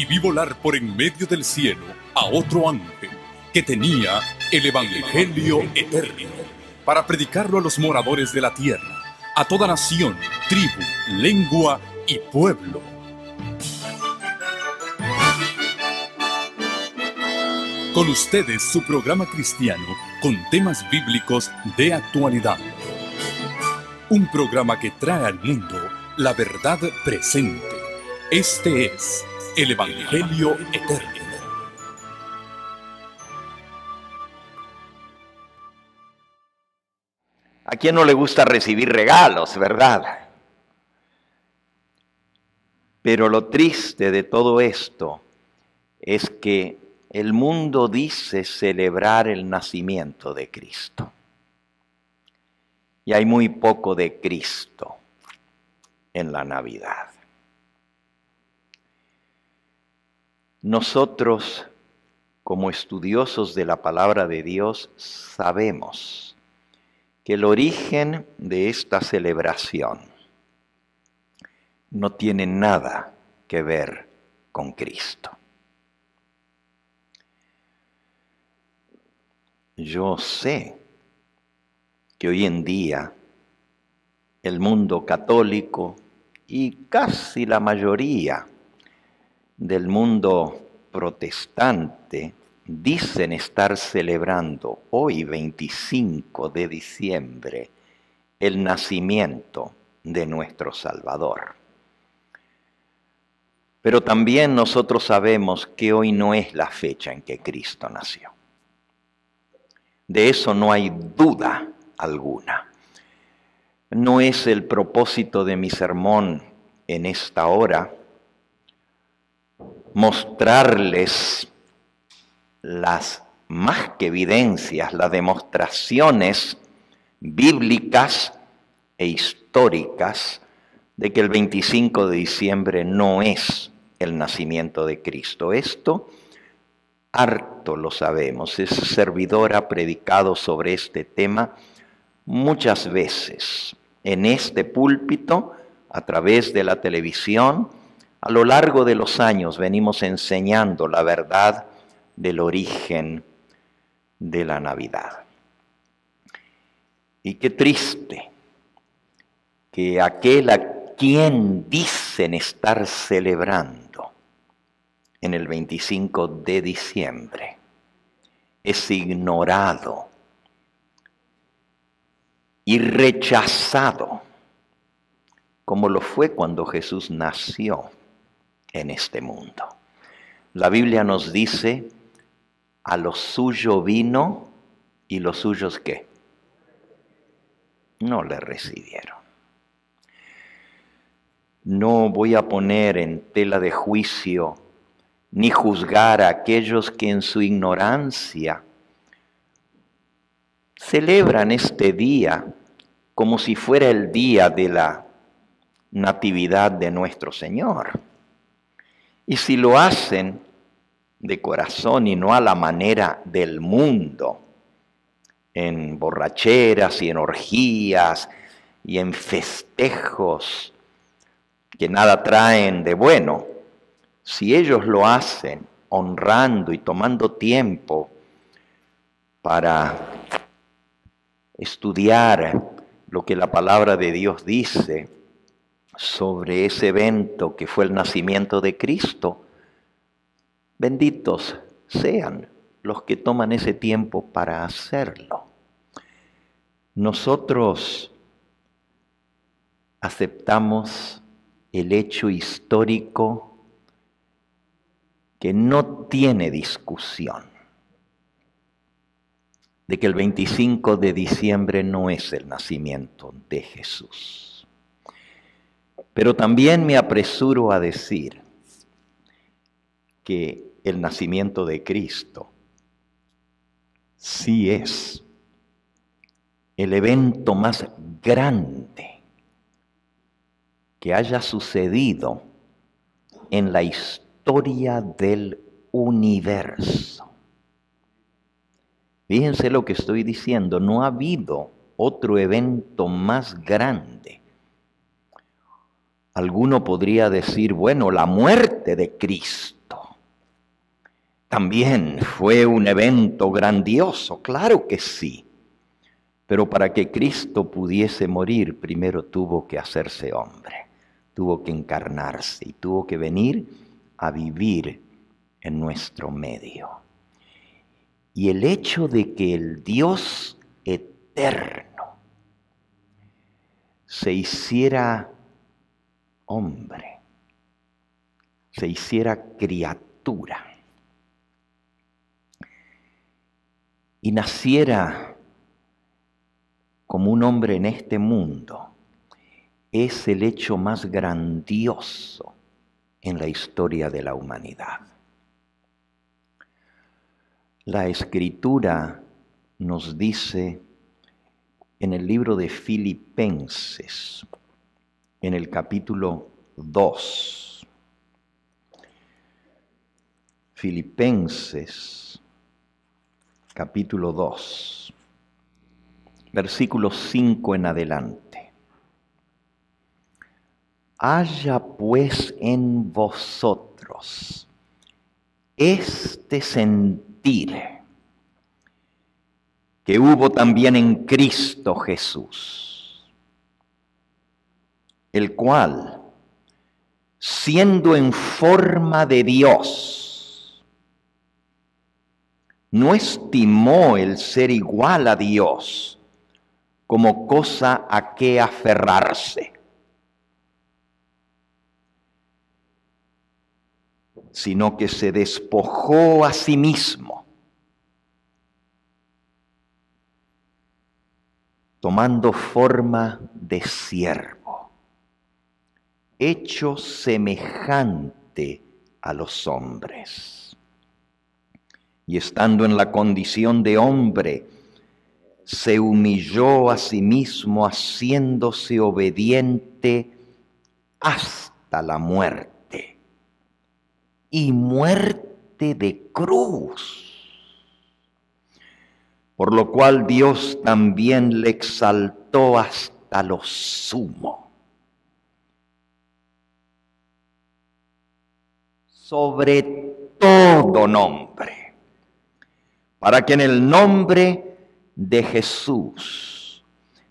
y vi volar por en medio del cielo a otro ángel que tenía el Evangelio eterno para predicarlo a los moradores de la tierra, a toda nación, tribu, lengua y pueblo. Con ustedes su programa cristiano con temas bíblicos de actualidad. Un programa que trae al mundo la verdad presente. Este es el Evangelio eterno. ¿A quién no le gusta recibir regalos, verdad? Pero lo triste de todo esto es que el mundo dice celebrar el nacimiento de Cristo. Y hay muy poco de Cristo en la Navidad. Nosotros, como estudiosos de la palabra de Dios, sabemos que el origen de esta celebración no tiene nada que ver con Cristo. Yo sé que hoy en día el mundo católico y casi la mayoría del mundo protestante dicen estar celebrando hoy 25 de diciembre el nacimiento de nuestro Salvador. Pero también nosotros sabemos que hoy no es la fecha en que Cristo nació. De eso no hay duda alguna. No es el propósito de mi sermón en esta hora mostrarles las más que evidencias, las demostraciones bíblicas e históricas de que el 25 de diciembre no es el nacimiento de Cristo. Esto harto lo sabemos. Ese servidor ha predicado sobre este tema muchas veces en este púlpito, a través de la televisión. A lo largo de los años venimos enseñando la verdad del origen de la Navidad. Y qué triste que aquel a quien dicen estar celebrando en el 25 de diciembre es ignorado y rechazado, como lo fue cuando Jesús nació en este mundo. La Biblia nos dice: a lo suyo vino y los suyos ¿qué? No le recibieron. No voy a poner en tela de juicio ni juzgar a aquellos que en su ignorancia celebran este día como si fuera el día de la Natividad de nuestro Señor. Y si lo hacen de corazón y no a la manera del mundo, en borracheras y en orgías y en festejos que nada traen de bueno, si ellos lo hacen honrando y tomando tiempo para estudiar lo que la palabra de Dios dice sobre ese evento que fue el nacimiento de Cristo, benditos sean los que toman ese tiempo para hacerlo. Nosotros aceptamos el hecho histórico que no tiene discusión, de que el 25 de diciembre no es el nacimiento de Jesús. Pero también me apresuro a decir que el nacimiento de Cristo sí es el evento más grande que haya sucedido en la historia del universo. Fíjense lo que estoy diciendo, no ha habido otro evento más grande. Alguno podría decir, bueno, la muerte de Cristo. también fue un evento grandioso, claro que sí. Pero para que Cristo pudiese morir, primero tuvo que hacerse hombre, tuvo que encarnarse y tuvo que venir a vivir en nuestro medio. Y el hecho de que el Dios eterno se hiciera hombre, se hiciera criatura y naciera como un hombre en este mundo, es el hecho más grandioso en la historia de la humanidad. La Escritura nos dice en el libro de Filipenses, en el capítulo 2, Filipenses, capítulo 2, versículo 5 en adelante. Haya pues en vosotros este sentir que hubo también en Cristo Jesús, el cual, siendo en forma de Dios, no estimó el ser igual a Dios como cosa a que aferrarse, sino que se despojó a sí mismo, tomando forma de siervo, hecho semejante a los hombres. Y estando en la condición de hombre, se humilló a sí mismo, haciéndose obediente hasta la muerte, y muerte de cruz. Por lo cual Dios también le exaltó hasta lo sumo, sobre todo nombre, para que en el nombre de Jesús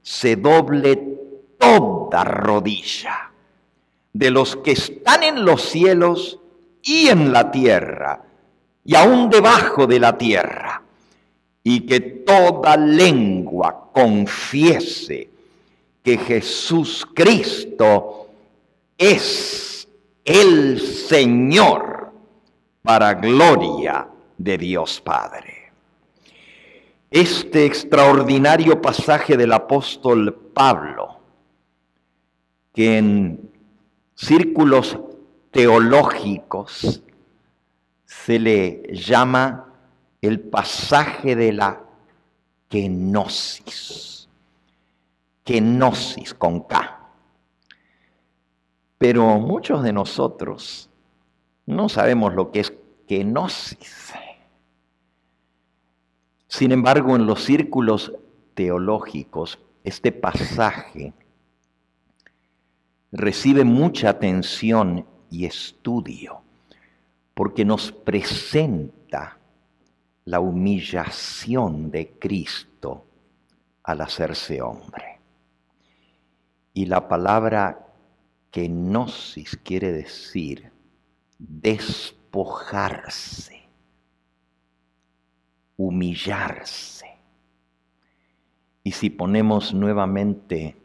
se doble toda rodilla, de los que están en los cielos y en la tierra, y aún debajo de la tierra, y que toda lengua confiese que Jesús Cristo es el Señor, para gloria de Dios Padre. Este extraordinario pasaje del apóstol Pablo, que en círculos teológicos se le llama el pasaje de la kenosis, kenosis con K. Pero muchos de nosotros no sabemos lo que es kenosis. Sin embargo, en los círculos teológicos, este pasaje recibe mucha atención y estudio, porque nos presenta la humillación de Cristo al hacerse hombre. Y la palabra kenosis quiere decir despojarse, humillarse. Y si ponemos nuevamente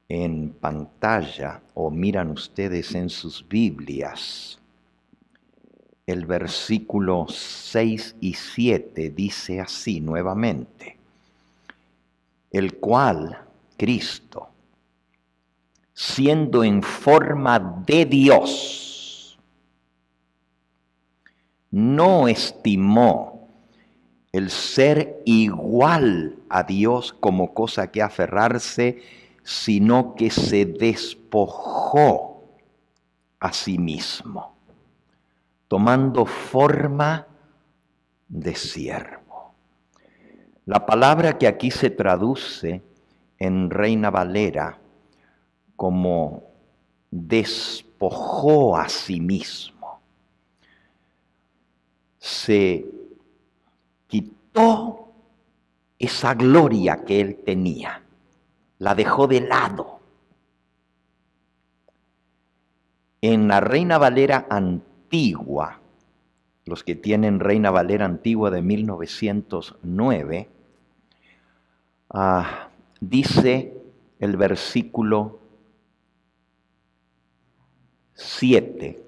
en pantalla o miran ustedes en sus Biblias, el versículo 6 y 7 dice así nuevamente: el cual, Cristo, siendo en forma de Dios, no estimó el ser igual a Dios como cosa que aferrarse, sino que se despojó a sí mismo, tomando forma de siervo. La palabra que aquí se traduce en Reina Valera como despojó a sí mismo, se quitó esa gloria que él tenía, la dejó de lado. En la Reina Valera antigua, los que tienen Reina Valera antigua de 1909, dice el versículo 7,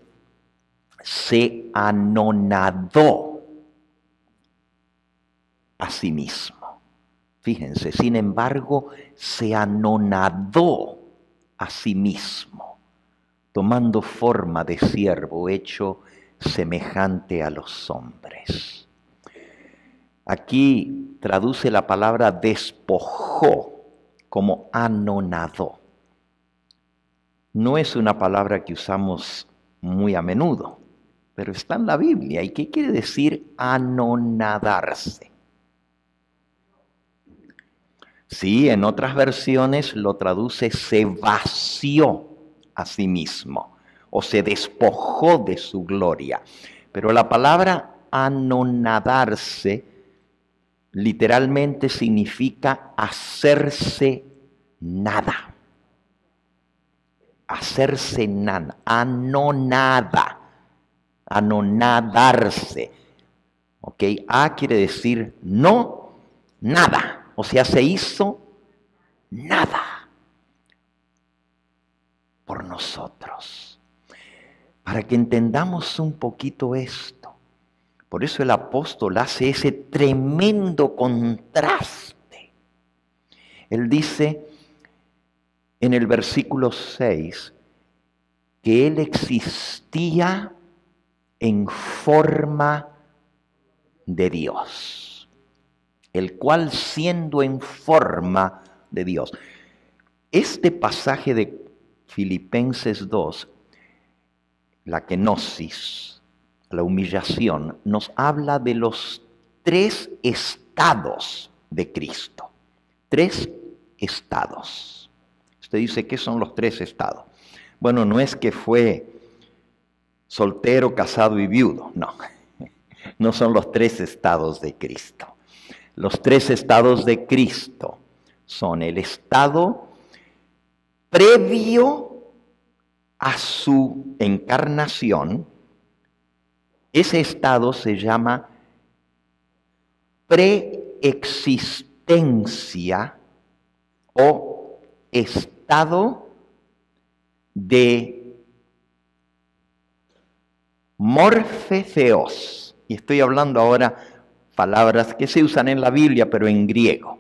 se anonadó a sí mismo. Fíjense, sin embargo, se anonadó a sí mismo, tomando forma de siervo, hecho semejante a los hombres. Aquí traduce la palabra despojó como anonadó. No es una palabra que usamos muy a menudo, pero está en la Biblia. ¿Y qué quiere decir anonadarse? Sí, en otras versiones lo traduce se vació a sí mismo o se despojó de su gloria. Pero la palabra anonadarse literalmente significa hacerse nada. Hacerse nada, anonada, anonadarse. ¿Ok? Quiere decir no, nada. O sea, se hizo nada por nosotros. Para que entendamos un poquito esto. Por eso el apóstol hace ese tremendo contraste. Él dice en el versículo 6 que él existía en forma de Dios, el cual siendo en forma de Dios. Este pasaje de Filipenses 2, la kenosis, la humillación, nos habla de los 3 estados de Cristo. 3 estados. Usted dice, ¿qué son los 3 estados? Bueno, no es que fue soltero, casado y viudo, no. No son los 3 estados de Cristo. Los 3 estados de Cristo son el estado previo a su encarnación. Ese estado se llama preexistencia o estado de morfetheos. Y estoy hablando ahora palabras que se usan en la Biblia, pero en griego.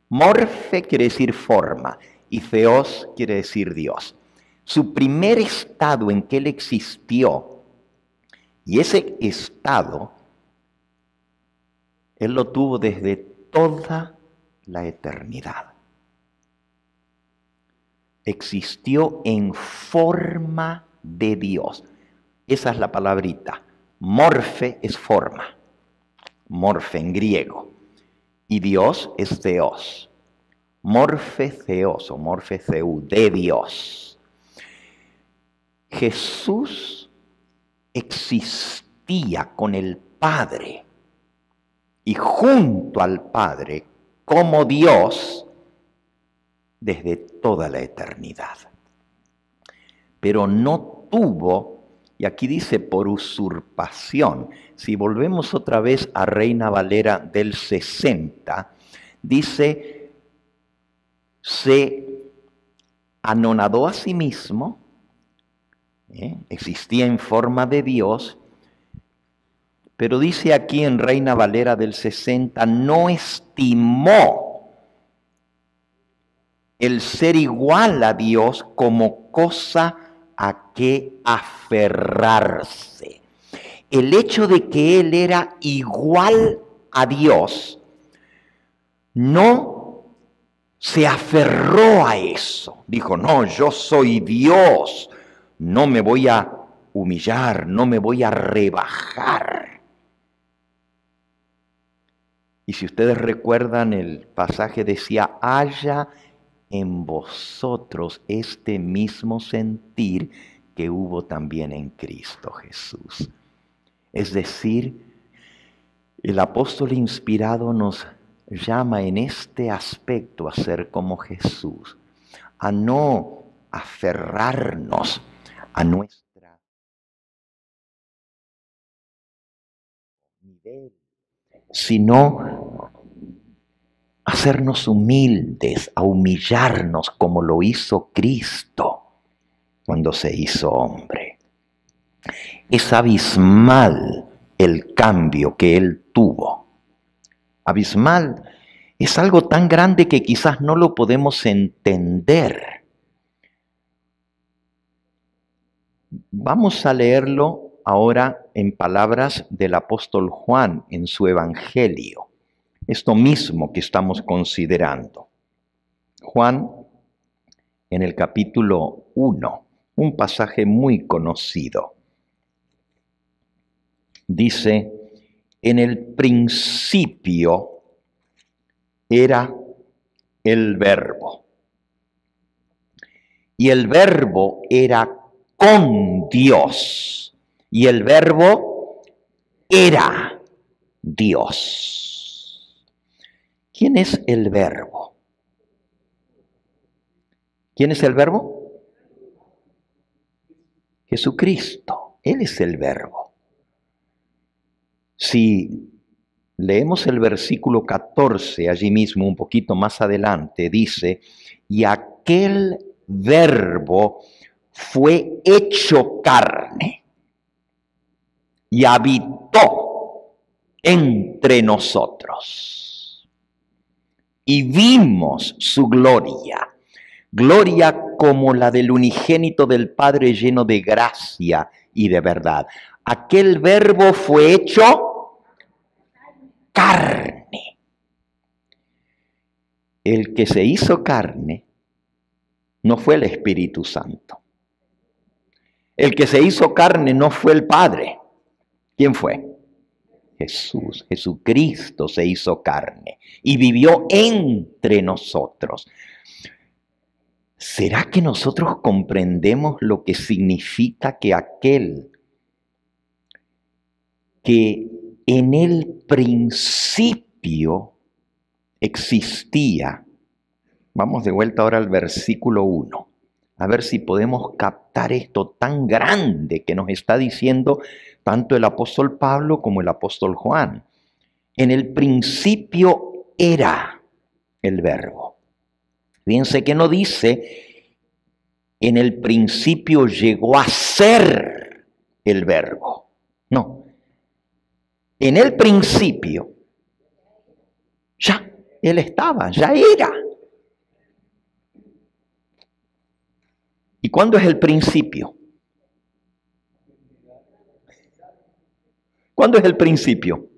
Morfe quiere decir forma y theos quiere decir Dios. Su primer estado en que él existió, y ese estado, él lo tuvo desde toda la eternidad. Existió en forma de Dios. Esa es la palabrita. Morfe es forma. Morfe en griego. Y Dios es Theos. Morfe Theos o Morfe Theou, de Dios. Jesús existía con el Padre y junto al Padre como Dios desde toda la eternidad. Pero no tuvo, y aquí dice por usurpación, si volvemos otra vez a Reina Valera del 60, dice, se anonadó a sí mismo, existía en forma de Dios, pero dice aquí en Reina Valera del 60, no estimó el ser igual a Dios como cosa a que aferrarse. El hecho de que él era igual a Dios, no se aferró a eso. Dijo, no, yo soy Dios, no me voy a humillar, no me voy a rebajar. Y si ustedes recuerdan, el pasaje decía, haya en vosotros este mismo sentir que hubo también en Cristo Jesús. Es decir, El apóstol inspirado nos llama en este aspecto a ser como Jesús, a no aferrarnos a nuestra nivel, sino hacernos humildes, a humillarnos como lo hizo Cristo cuando se hizo hombre. Es abismal el cambio que Él tuvo. Abismal es algo tan grande que quizás no lo podemos entender. Vamos a leerlo ahora en palabras del apóstol Juan en su Evangelio. Esto mismo que estamos considerando. Juan, en el capítulo 1, un pasaje muy conocido. Dice, en el principio era el Verbo. Y el Verbo era con Dios. Y el Verbo era Dios. ¿Quién es el Verbo? ¿Quién es el Verbo? Jesucristo. Él es el Verbo. Si leemos el versículo 14, allí mismo, un poquito más adelante, dice, y aquel Verbo fue hecho carne y habitó entre nosotros. Y vimos su gloria, gloria como la del unigénito del Padre, lleno de gracia y de verdad. Aquel Verbo fue hecho carne. El que se hizo carne no fue el Espíritu Santo. El que se hizo carne no fue el Padre. ¿Quién fue? Jesús. Jesucristo se hizo carne y vivió entre nosotros. ¿Será que nosotros comprendemos lo que significa que aquel que en el principio existía? Vamos de vuelta ahora al versículo 1, a ver si podemos captar esto tan grande que nos está diciendo tanto el apóstol Pablo como el apóstol Juan. En el principio era el Verbo. Fíjense que no dice, en el principio llegó a ser el Verbo. No. En el principio, ya Él estaba, ya era. ¿Y cuándo es el principio? ¿Cuándo es el principio?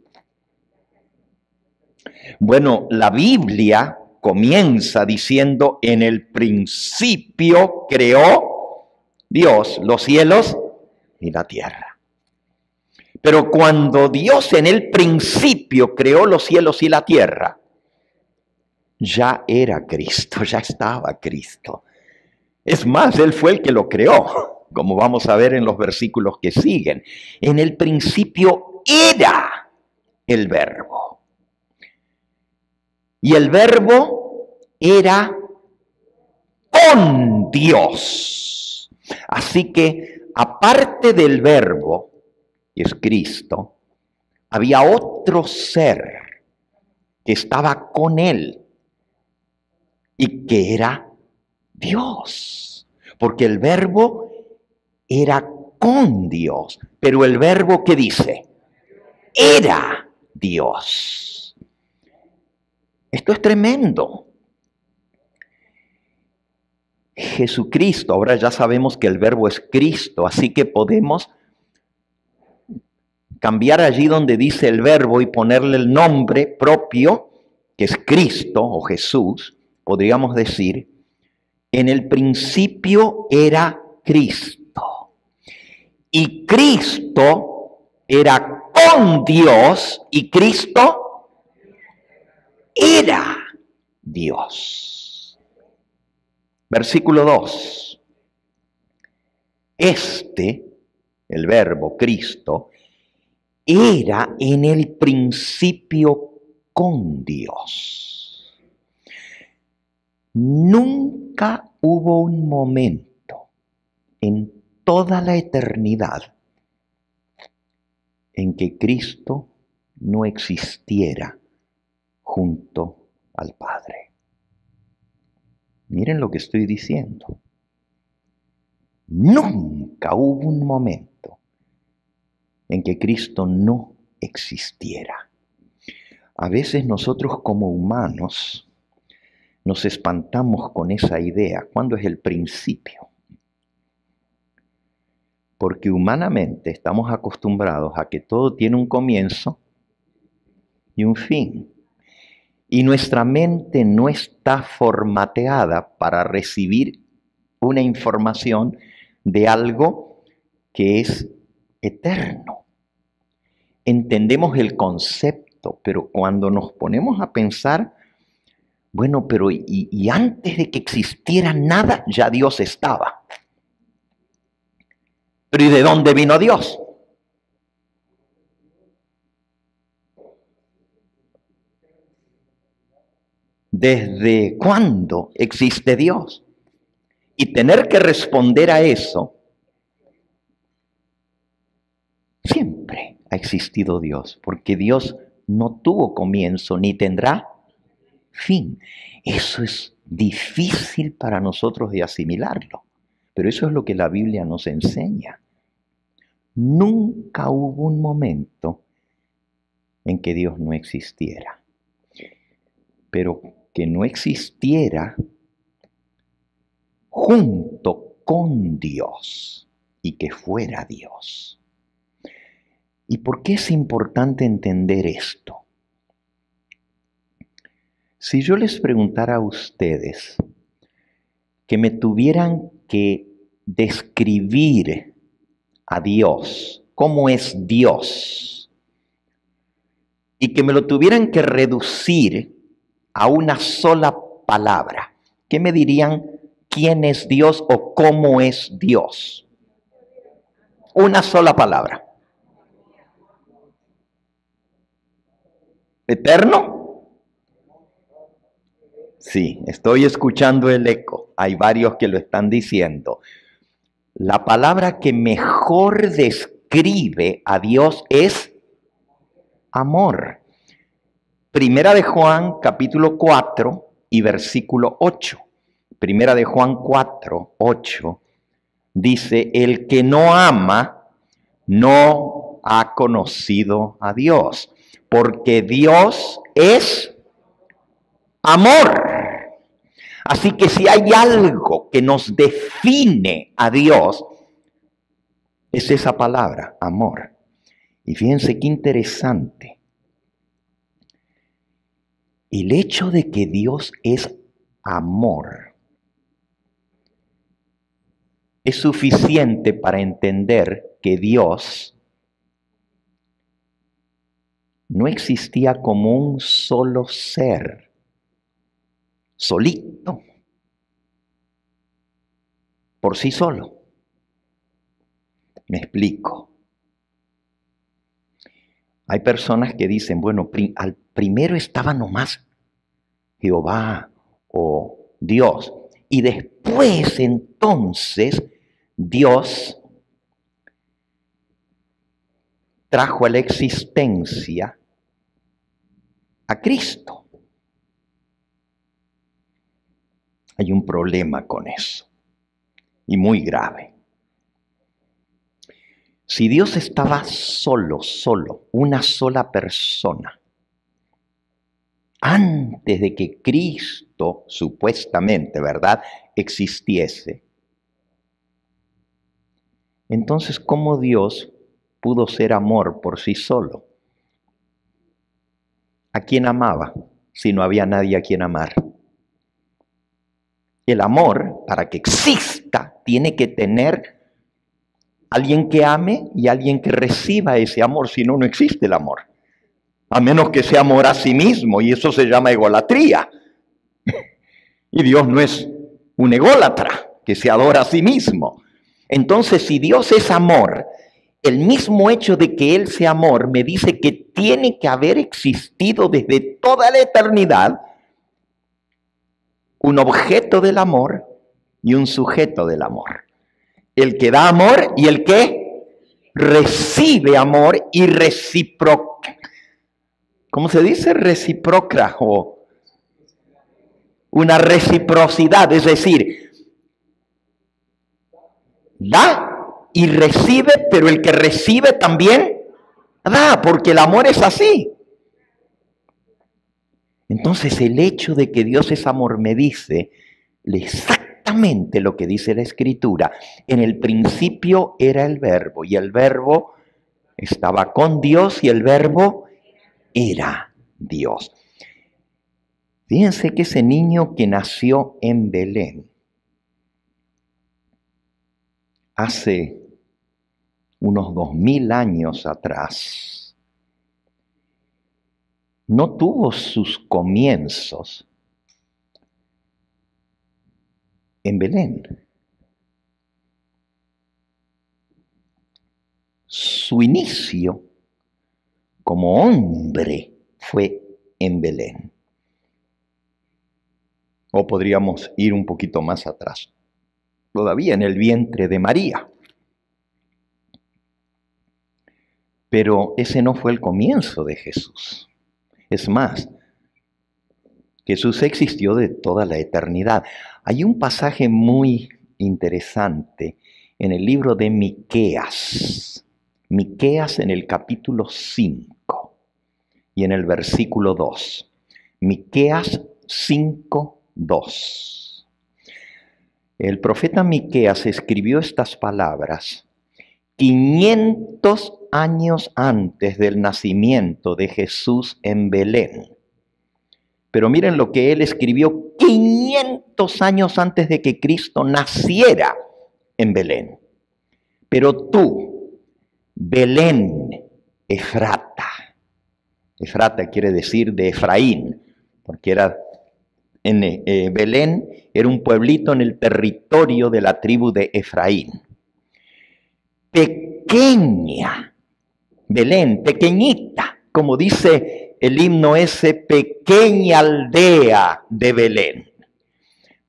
Bueno, la Biblia comienza diciendo, en el principio creó Dios los cielos y la tierra. Pero cuando Dios en el principio creó los cielos y la tierra, ya era Cristo, ya estaba Cristo. Es más, Él fue el que lo creó, como vamos a ver en los versículos que siguen. En el principio era el Verbo. Y el Verbo era con Dios. Así que, aparte del Verbo, que es Cristo, había otro ser que estaba con Él y que era Dios. Porque el Verbo era con Dios. Pero el Verbo, ¿qué dice? Era Dios. Esto es tremendo. Jesucristo, ahora ya sabemos que el Verbo es Cristo, así que podemos cambiar allí donde dice el Verbo y ponerle el nombre propio, que es Cristo o Jesús. Podríamos decir, en el principio era Cristo. Y Cristo era con Dios y Cristo era Dios. Versículo 2. El Verbo, Cristo, era en el principio con Dios. Nunca hubo un momento en toda la eternidad en que Cristo no existiera junto al Padre. Miren lo que estoy diciendo. Nunca hubo un momento en que Cristo no existiera. A veces nosotros como humanos nos espantamos con esa idea. ¿Cuándo es el principio? Porque humanamente estamos acostumbrados a que todo tiene un comienzo y un fin. Y nuestra mente no está formateada para recibir una información de algo que es eterno. Entendemos el concepto, pero cuando nos ponemos a pensar, bueno, pero y antes de que existiera nada, ya Dios estaba. Pero ¿y de dónde vino Dios? ¿Desde cuándo existe Dios? Y tener que responder a eso, siempre ha existido Dios, porque Dios no tuvo comienzo ni tendrá fin. Eso es difícil para nosotros de asimilarlo, pero eso es lo que la Biblia nos enseña. Nunca hubo un momento en que Dios no existiera, pero que no existiera junto con Dios y que fuera Dios. ¿Y por qué es importante entender esto? Si yo les preguntara a ustedes que me tuvieran que describir a Dios, cómo es Dios, y que me lo tuvieran que reducir a una sola palabra, ¿qué me dirían? ¿Quién es Dios o cómo es Dios? Una sola palabra. ¿Eterno? Sí, estoy escuchando el eco. Hay varios que lo están diciendo. La palabra que mejor describe a Dios es amor. Primera de Juan, capítulo 4 y versículo 8. Primera de Juan 4, 8, dice, el que no ama no ha conocido a Dios, porque Dios es amor. Así que si hay algo que nos define a Dios, es esa palabra, amor. Y fíjense qué interesante. El hecho de que Dios es amor es suficiente para entender que Dios no existía como un solo ser, solito, por sí solo. Me explico. Hay personas que dicen, bueno, al primero estaba nomás Jehová o Dios, y después entonces Dios trajo a la existencia a Cristo. Hay un problema con eso, y muy grave. Si Dios estaba solo, una sola persona, antes de que Cristo, supuestamente, ¿verdad?, existiese, entonces, ¿cómo Dios pudo ser amor por sí solo? ¿A quién amaba si no había nadie a quien amar? El amor, para que exista, tiene que tener alguien que ame y alguien que reciba ese amor, si no, no existe el amor. A menos que sea amor a sí mismo, y eso se llama egolatría. Y Dios no es un ególatra que se adora a sí mismo. Entonces, si Dios es amor, el mismo hecho de que Él sea amor me dice que tiene que haber existido desde toda la eternidad un objeto del amor y un sujeto del amor. El que da amor y el que recibe amor y reciproca. ¿Cómo se dice? Recíproca o una reciprocidad, es decir, da y recibe, pero el que recibe también da, porque el amor es así. Entonces el hecho de que Dios es amor me dice exactamente lo que dice la Escritura. En el principio era el Verbo, y el Verbo estaba con Dios, y el Verbo era Dios. Fíjense que ese niño que nació en Belén hace unos 2000 años atrás, no tuvo sus comienzos en Belén. Su inicio como hombre fue en Belén. O podríamos ir un poquito más atrás, todavía en el vientre de María. Pero ese no fue el comienzo de Jesús. Es más, Jesús existió de toda la eternidad. Hay un pasaje muy interesante en el libro de Miqueas. Miqueas en el capítulo 5 y en el versículo 2. Miqueas 5:2. El profeta Miqueas escribió estas palabras 500 años antes del nacimiento de Jesús en Belén. Pero miren lo que él escribió 500 años antes de que Cristo naciera en Belén. Pero tú, Belén, Efrata. Efrata quiere decir de Efraín, porque Belén era un pueblito en el territorio de la tribu de Efraín. Pequeña, Belén, pequeñita, como dice el himno ese, pequeña aldea de Belén.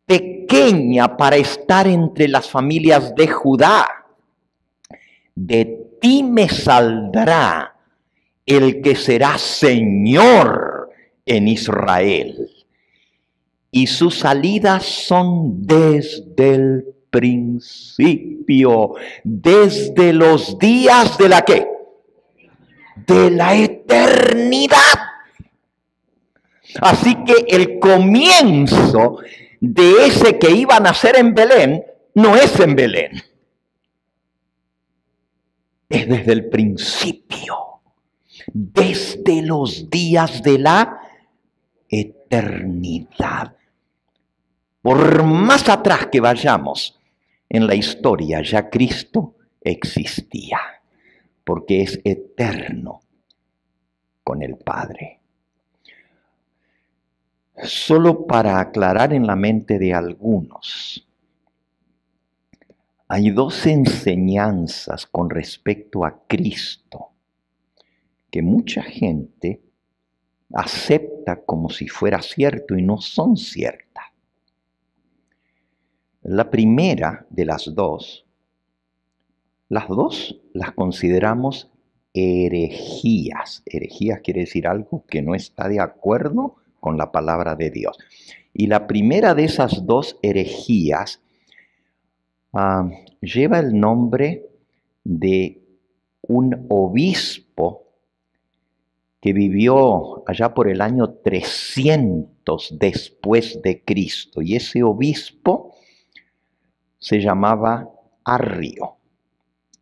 Pequeña para estar entre las familias de Judá. De ti me saldrá el que será Señor en Israel. Y sus salidas son desde el principio, desde los días de la ¿qué? De la eternidad. Así que el comienzo de ese que iba a nacer en Belén no es en Belén. Es desde el principio, desde los días de la eternidad. Por más atrás que vayamos en la historia, ya Cristo existía, porque es eterno con el Padre. Solo para aclarar en la mente de algunos, hay dos enseñanzas con respecto a Cristo que mucha gente acepta como si fuera cierto y no son ciertas. La primera de las dos las consideramos herejías. Herejías quiere decir algo que no está de acuerdo con la palabra de Dios. Y la primera de esas dos herejías lleva el nombre de un obispo que vivió allá por el año 300 después de Cristo. Y ese obispo se llamaba Arrio.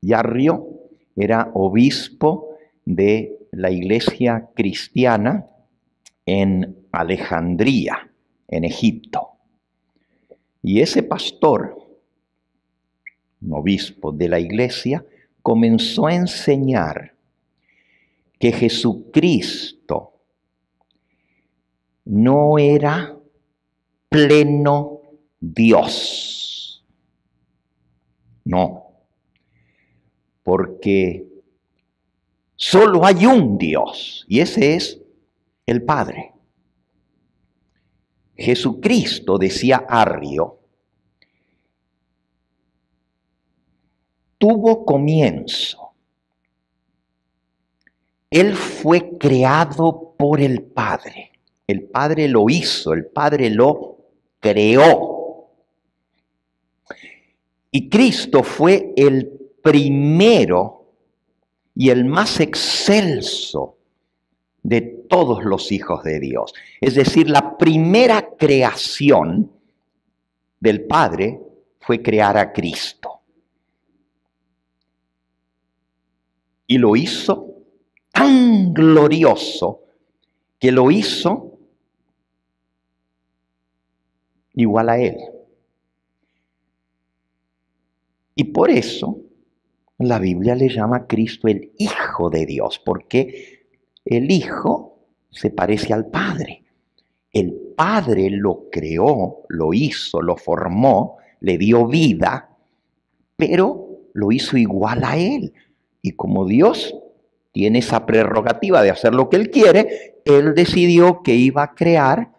Y Arrio era obispo de la iglesia cristiana en Alejandría, en Egipto. Y ese pastor, un obispo de la iglesia, comenzó a enseñar que Jesucristo no era pleno Dios. No. porque solo hay un Dios, y ese es el Padre. Jesucristo, decía Arrio, tuvo comienzo. Él fue creado por el Padre. El Padre lo hizo, el Padre lo creó. Y Cristo fue el primero y el más excelso de todos los hijos de Dios. Es decir, la primera creación del Padre fue crear a Cristo. Y lo hizo tan glorioso que lo hizo igual a Él. Y por eso la Biblia le llama a Cristo el Hijo de Dios, porque el Hijo se parece al Padre. El Padre lo creó, lo hizo, lo formó, le dio vida, pero lo hizo igual a Él. Y como Dios tiene esa prerrogativa de hacer lo que Él quiere, Él decidió que iba a crear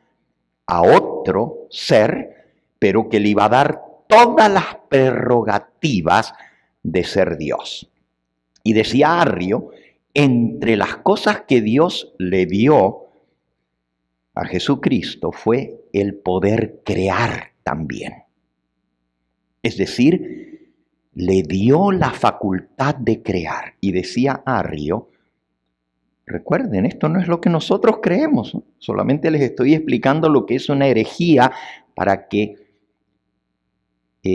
a otro ser, pero que le iba a dar todas las prerrogativas de ser Dios. Y decía Arrio, entre las cosas que Dios le dio a Jesucristo fue el poder crear también. Es decir, le dio la facultad de crear. Y decía Arrio, recuerden, esto no es lo que nosotros creemos, ¿no? Solamente les estoy explicando lo que es una herejía para que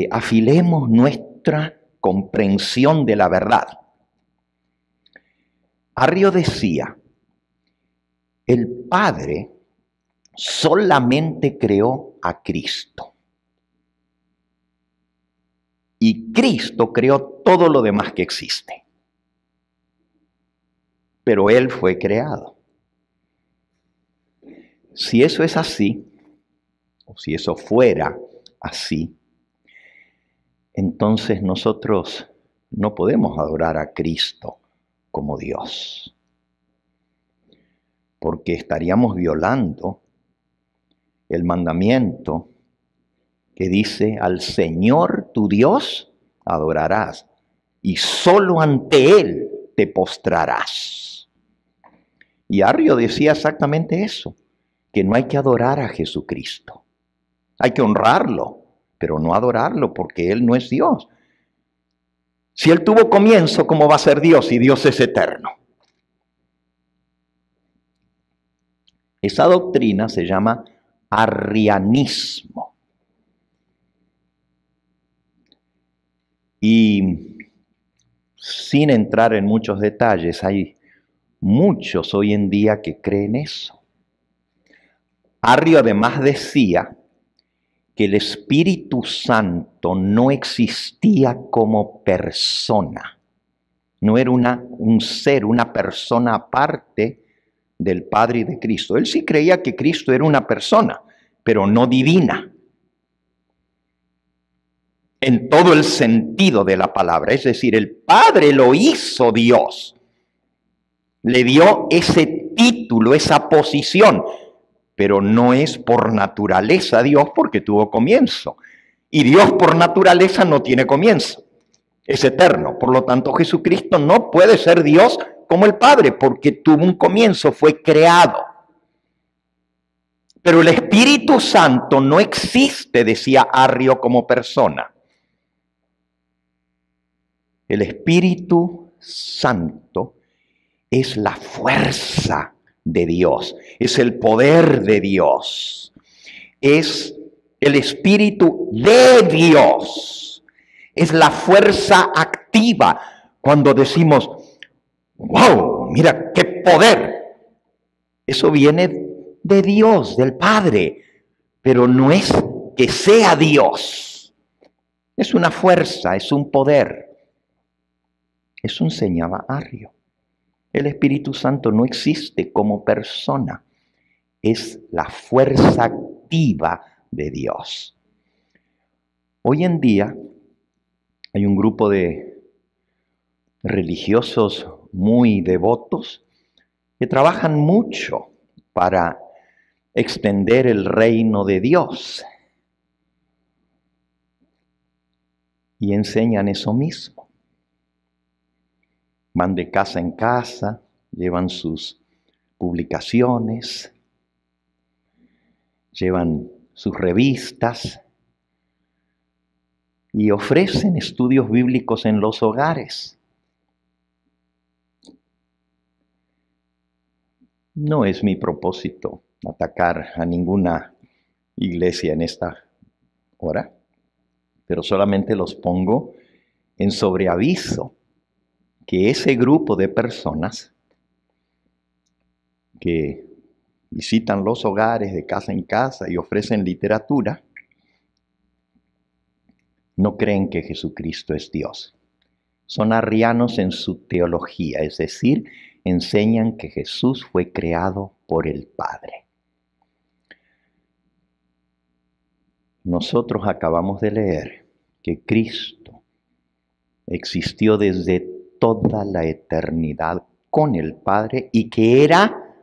afilemos nuestra comprensión de la verdad. Arrio decía, el Padre solamente creó a Cristo. Y Cristo creó todo lo demás que existe. Pero Él fue creado. Si eso es así, o si eso fuera así, entonces nosotros no podemos adorar a Cristo como Dios, porque estaríamos violando el mandamiento que dice, al Señor tu Dios adorarás y solo ante Él te postrarás. Y Arrio decía exactamente eso, que no hay que adorar a Jesucristo. Hay que honrarlo, pero no adorarlo porque Él no es Dios. Si Él tuvo comienzo, ¿cómo va a ser Dios si Dios es eterno? Esa doctrina se llama arrianismo. Y sin entrar en muchos detalles, hay muchos hoy en día que creen eso. Arrio además decía que el Espíritu Santo no existía como persona. No era un ser, una persona aparte del Padre y de Cristo. Él sí creía que Cristo era una persona, pero no divina. En todo el sentido de la palabra. Es decir, el Padre lo hizo Dios. Le dio ese título, esa posición. Pero no es por naturaleza Dios porque tuvo comienzo. Y Dios por naturaleza no tiene comienzo. Es eterno. Por lo tanto, Jesucristo no puede ser Dios como el Padre porque tuvo un comienzo, fue creado. Pero el Espíritu Santo no existe, decía Arrio, como persona. El Espíritu Santo es la fuerza de Dios, es el poder de Dios, es el Espíritu de Dios, es la fuerza activa. Cuando decimos, wow, mira qué poder, eso viene de Dios, del Padre, pero no es que sea Dios, es una fuerza, es un poder. Eso enseñaba Arrio. El Espíritu Santo no existe como persona. Es la fuerza activa de Dios. Hoy en día hay un grupo de religiosos muy devotos que trabajan mucho para extender el reino de Dios y enseñan eso mismo. Van de casa en casa, llevan sus publicaciones, llevan sus revistas y ofrecen estudios bíblicos en los hogares. No es mi propósito atacar a ninguna iglesia en esta hora, pero solamente los pongo en sobreaviso que ese grupo de personas que visitan los hogares de casa en casa y ofrecen literatura, no creen que Jesucristo es Dios. Son arrianos en su teología, es decir, enseñan que Jesús fue creado por el Padre. Nosotros acabamos de leer que Cristo existió desde toda la eternidad con el Padre y que era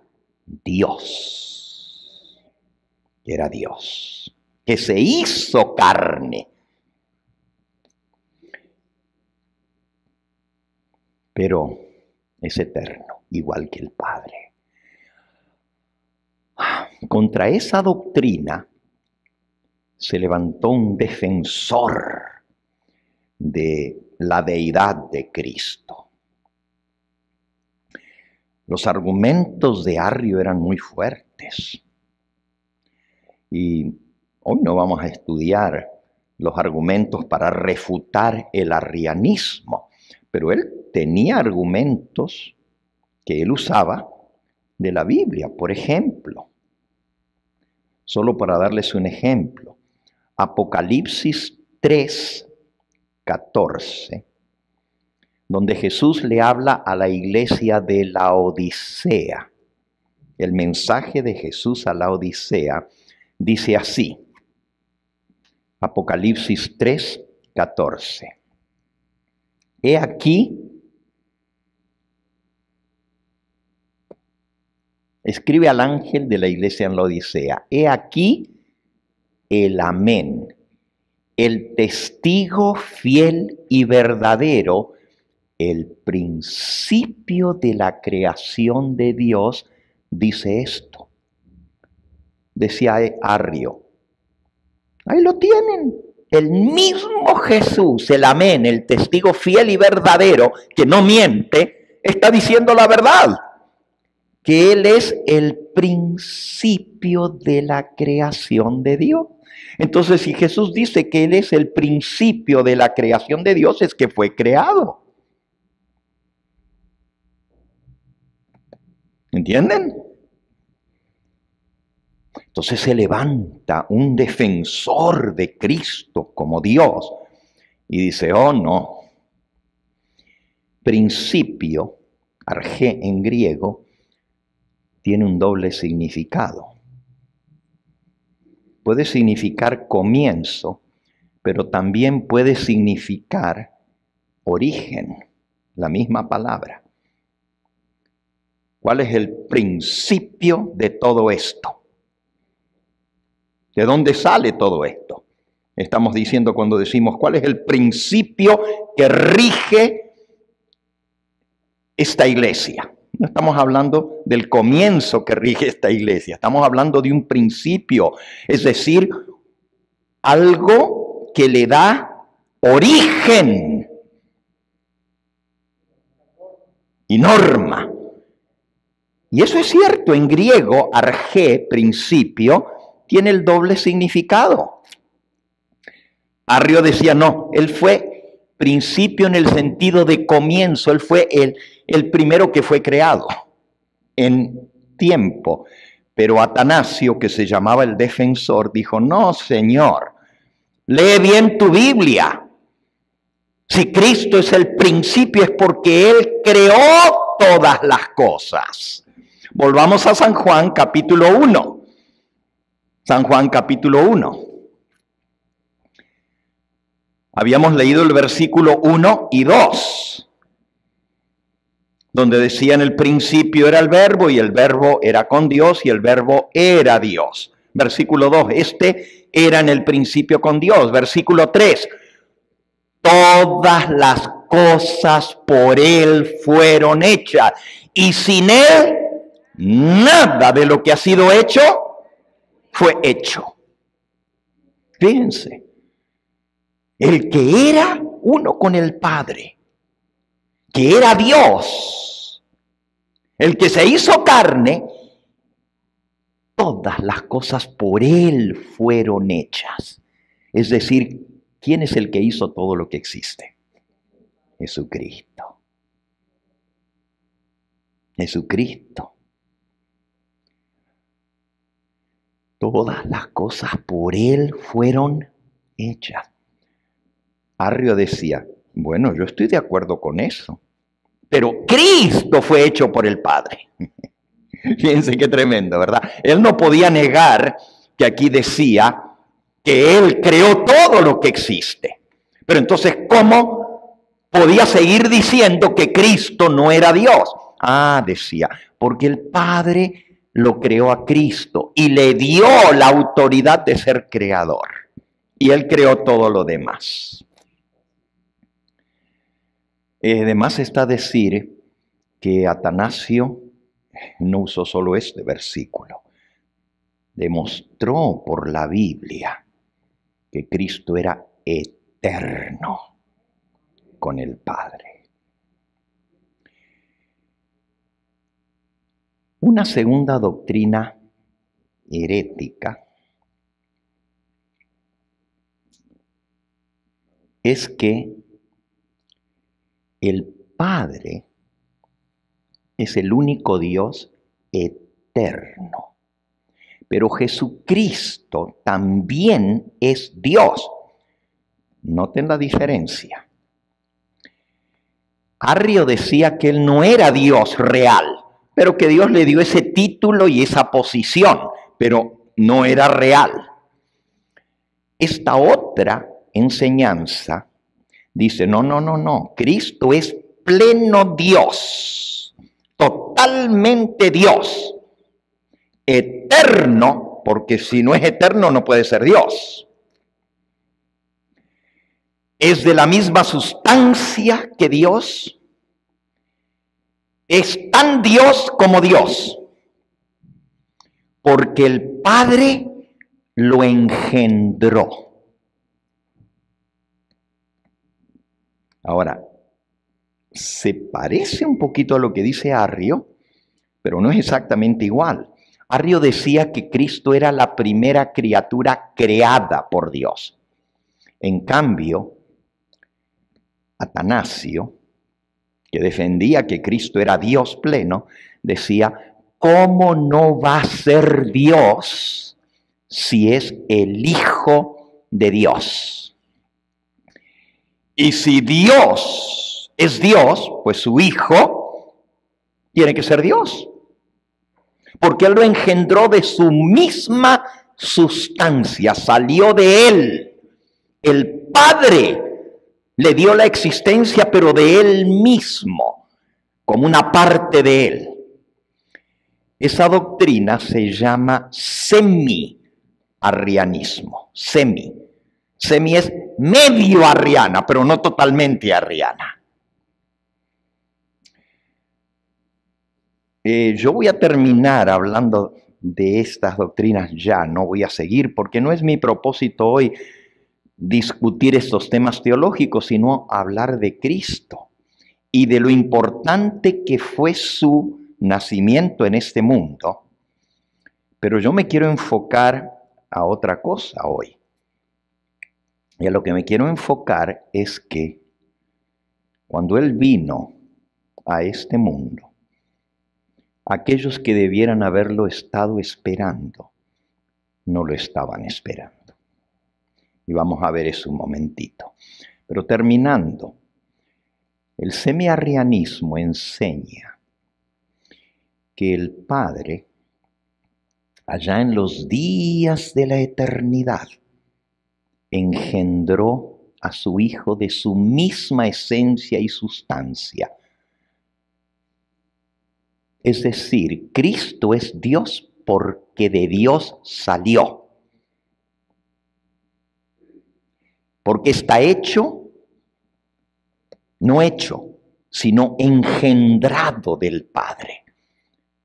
Dios. Era Dios, que se hizo carne. Pero es eterno, igual que el Padre. Contra esa doctrina se levantó un defensor de la deidad de Cristo. Los argumentos de Arrio eran muy fuertes. Y hoy no vamos a estudiar los argumentos para refutar el arrianismo, pero él tenía argumentos que él usaba de la Biblia. Por ejemplo, solo para darles un ejemplo, Apocalipsis 3:14, donde Jesús le habla a la iglesia de la Odisea. El mensaje de Jesús a la Odisea dice así, Apocalipsis 3:14. He aquí, escribe al ángel de la iglesia en la Odisea, he aquí el amén, el testigo fiel y verdadero, el principio de la creación de Dios, dice esto. Decía Arrio, ahí lo tienen, el mismo Jesús, el amén, el testigo fiel y verdadero, que no miente, está diciendo la verdad, que Él es el principio de la creación de Dios. Entonces, si Jesús dice que Él es el principio de la creación de Dios, es que fue creado. ¿Entienden? Entonces se levanta un defensor de Cristo como Dios y dice, oh no, principio, argé en griego, tiene un doble significado. Puede significar comienzo, pero también puede significar origen, la misma palabra. ¿Cuál es el principio de todo esto? ¿De dónde sale todo esto? Estamos diciendo cuando decimos, ¿cuál es el principio que rige esta iglesia? No estamos hablando del comienzo que rige esta iglesia, estamos hablando de un principio, es decir, algo que le da origen y norma. Y eso es cierto, en griego, argé, principio, tiene el doble significado. Arrio decía, no, él fue principio en el sentido de comienzo, él fue el primero que fue creado en tiempo. Pero Atanasio, que se llamaba el defensor, dijo, no, Señor, lee bien tu Biblia. Si Cristo es el principio es porque Él creó todas las cosas. Volvamos a San Juan capítulo 1. San Juan capítulo 1. Habíamos leído el versículo 1 y 2. donde decía en el principio era el verbo y el verbo era con Dios y el verbo era Dios. Versículo 2, este era en el principio con Dios. Versículo 3, todas las cosas por Él fueron hechas y sin Él nada de lo que ha sido hecho fue hecho. Fíjense, el que era uno con el Padre, que era Dios, el que se hizo carne, todas las cosas por Él fueron hechas. Es decir, ¿quién es el que hizo todo lo que existe? Jesucristo. Jesucristo. Todas las cosas por Él fueron hechas. Arrio decía, bueno, yo estoy de acuerdo con eso, pero Cristo fue hecho por el Padre. Fíjense qué tremendo, ¿verdad? Él no podía negar que aquí decía que Él creó todo lo que existe. Pero entonces, ¿cómo podía seguir diciendo que Cristo no era Dios? Ah, decía, porque el Padre lo creó a Cristo y le dio la autoridad de ser creador. Y Él creó todo lo demás. Además está decir que Atanasio no usó solo este versículo. Demostró por la Biblia que Cristo era eterno con el Padre. Una segunda doctrina herética es que el Padre es el único Dios eterno. Pero Jesucristo también es Dios. Noten la diferencia. Arrio decía que Él no era Dios real, pero que Dios le dio ese título y esa posición, pero no era real. Esta otra enseñanza dice, no, Cristo es pleno Dios, totalmente Dios, eterno, porque si no es eterno no puede ser Dios. Es de la misma sustancia que Dios, es tan Dios como Dios, porque el Padre lo engendró. Ahora, se parece un poquito a lo que dice Arrio, pero no es exactamente igual. Arrio decía que Cristo era la primera criatura creada por Dios. En cambio, Atanasio, que defendía que Cristo era Dios pleno, decía, ¿cómo no va a ser Dios si es el Hijo de Dios? Y si Dios es Dios, pues su Hijo tiene que ser Dios. Porque Él lo engendró de su misma sustancia, salió de Él. El Padre le dio la existencia, pero de Él mismo, como una parte de Él. Esa doctrina se llama semi-arrianismo. Semi es medio arriana, pero no totalmente arriana. Yo voy a terminar hablando de estas doctrinas ya, no voy a seguir, porque no es mi propósito hoy discutir estos temas teológicos, sino hablar de Cristo y de lo importante que fue su nacimiento en este mundo. Pero yo me quiero enfocar a otra cosa hoy. Y a lo que me quiero enfocar es que cuando Él vino a este mundo, aquellos que debieran haberlo estado esperando, no lo estaban esperando. Y vamos a ver eso un momentito. Pero terminando, el semiarrianismo enseña que el Padre, allá en los días de la eternidad, engendró a su Hijo de su misma esencia y sustancia, Es decir, Cristo es Dios porque de Dios salió. Porque está hecho, no hecho, sino engendrado del Padre.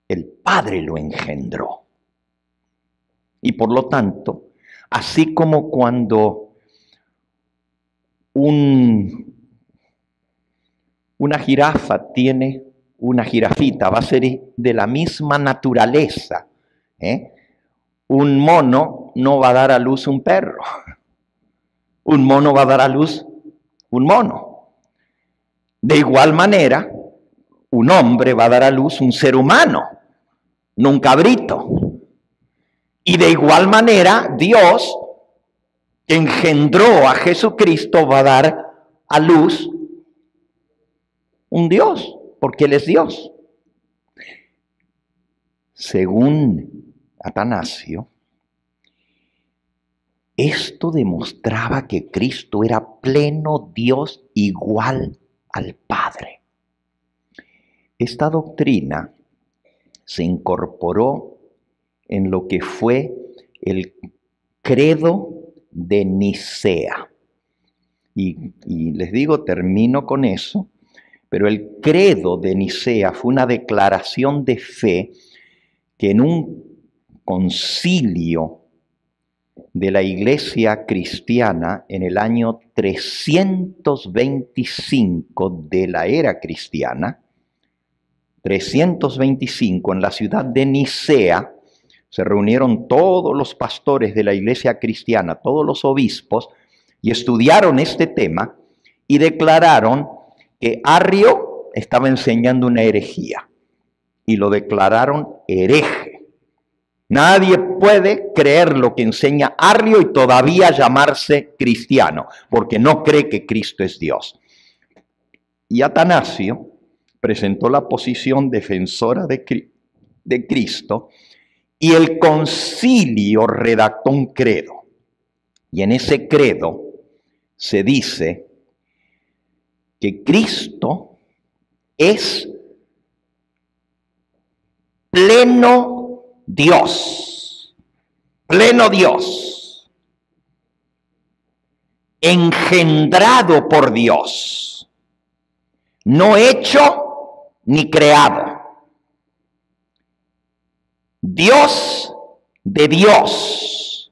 El Padre lo engendró. Y por lo tanto, así como cuando una jirafa tiene una jirafita, va a ser de la misma naturaleza. Un mono no va a dar a luz un perro. Un mono va a dar a luz un mono. De igual manera, un hombre va a dar a luz un ser humano, no un cabrito. Y de igual manera, Dios, que engendró a Jesucristo, va a dar a luz un Dios, porque Él es Dios. Según Atanasio, esto demostraba que Cristo era pleno Dios igual al Padre. Esta doctrina se incorporó en lo que fue el credo de Nicea. Y les digo, termino con eso, pero el credo de Nicea fue una declaración de fe que en un concilio de la Iglesia cristiana en el año 325 de la era cristiana, 325 en la ciudad de Nicea, se reunieron todos los pastores de la Iglesia cristiana, todos los obispos, y estudiaron este tema y declararon que Arrio estaba enseñando una herejía, y lo declararon hereje. Nadie puede creer lo que enseña Arrio y todavía llamarse cristiano, porque no cree que Cristo es Dios. Y Atanasio presentó la posición defensora de Cristo, y el concilio redactó un credo. Y en ese credo se dice que Cristo es pleno Dios, engendrado por Dios, no hecho ni creado. Dios de Dios,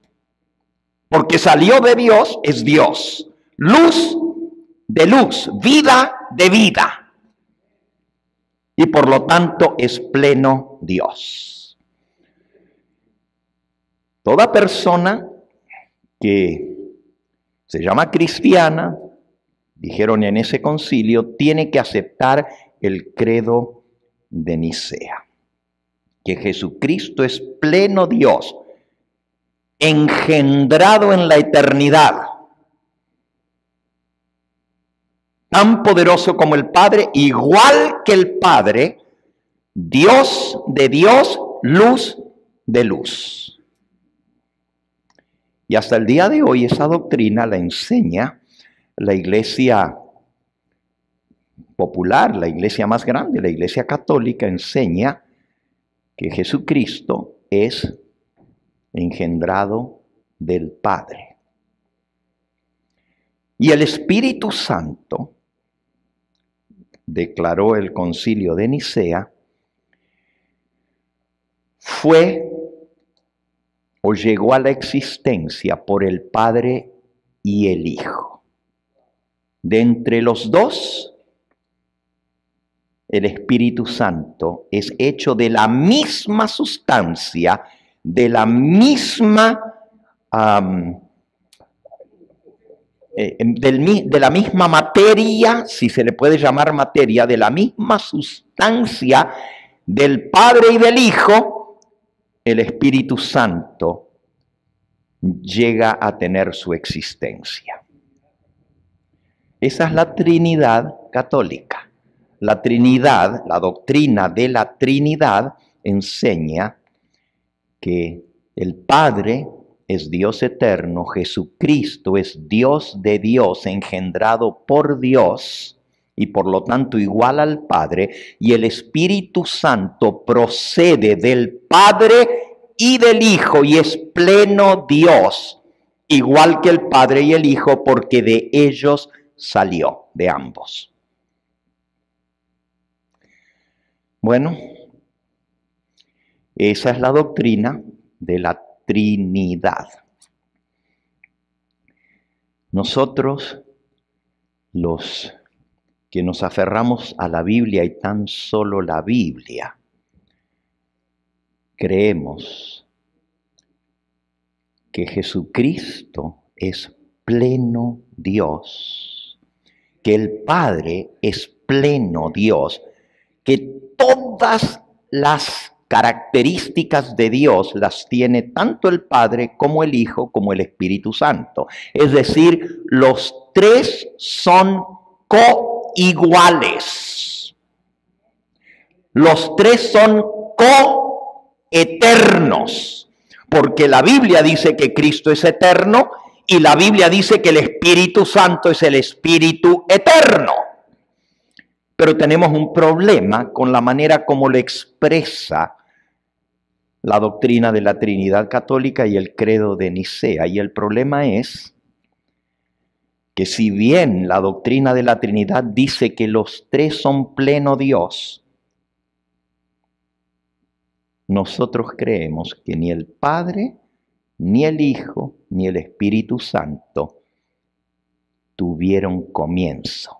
porque salió de Dios, es Dios. Luz de luz, vida de vida. Y por lo tanto es pleno Dios. Toda persona que se llama cristiana, dijeron en ese concilio, tiene que aceptar el credo de Nicea. Que Jesucristo es pleno Dios, engendrado en la eternidad, tan poderoso como el Padre, igual que el Padre, Dios de Dios, luz de luz. Y hasta el día de hoy esa doctrina la enseña la iglesia popular, la iglesia más grande, la iglesia católica, enseña que Jesucristo es engendrado del Padre. Y el Espíritu Santo, declaró el concilio de Nicea, fue o llegó a la existencia por el Padre y el Hijo. De entre los dos, el Espíritu Santo es hecho de la misma sustancia, de la misma de la misma materia, si se le puede llamar materia, de la misma sustancia del Padre y del Hijo, el Espíritu Santo llega a tener su existencia. Esa es la Trinidad católica. La Trinidad, la doctrina de la Trinidad enseña que el Padre es Dios eterno, Jesucristo es Dios de Dios, engendrado por Dios, y por lo tanto igual al Padre, y el Espíritu Santo procede del Padre y del Hijo y es pleno Dios, igual que el Padre y el Hijo, porque de ellos salió, de ambos. Bueno, esa es la doctrina de la Trinidad. Nosotros, los que nos aferramos a la Biblia y tan solo la Biblia, creemos que Jesucristo es pleno Dios, que el Padre es pleno Dios, que todas las características de Dios las tiene tanto el Padre como el Hijo como el Espíritu Santo. Es decir, los tres son coiguales. Los tres son coeternos, porque la Biblia dice que Cristo es eterno y la Biblia dice que el Espíritu Santo es el Espíritu eterno. Pero tenemos un problema con la manera como lo expresa la doctrina de la Trinidad católica y el credo de Nicea. Y el problema es que si bien la doctrina de la Trinidad dice que los tres son pleno Dios, nosotros creemos que ni el Padre, ni el Hijo, ni el Espíritu Santo tuvieron comienzo.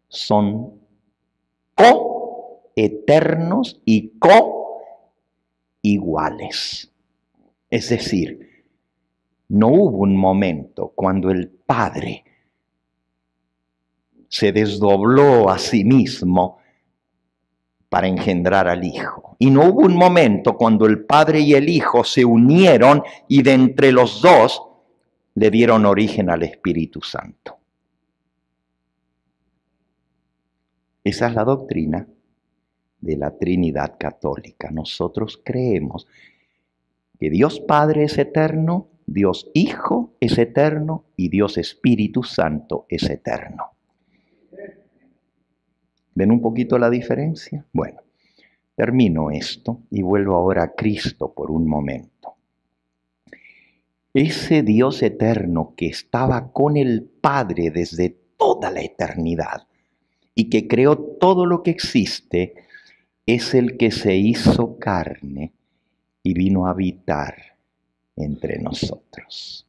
Son coeternos y coiguales. Es decir, no hubo un momento cuando el Padre se desdobló a sí mismo para engendrar al Hijo. Y no hubo un momento cuando el Padre y el Hijo se unieron y de entre los dos le dieron origen al Espíritu Santo. Esa es la doctrina de la Trinidad católica. Nosotros creemos que Dios Padre es eterno, Dios Hijo es eterno y Dios Espíritu Santo es eterno. ¿Ven un poquito la diferencia? Bueno, termino esto y vuelvo ahora a Cristo por un momento. Ese Dios eterno que estaba con el Padre desde toda la eternidad y que creó todo lo que existe, es el que se hizo carne y vino a habitar entre nosotros.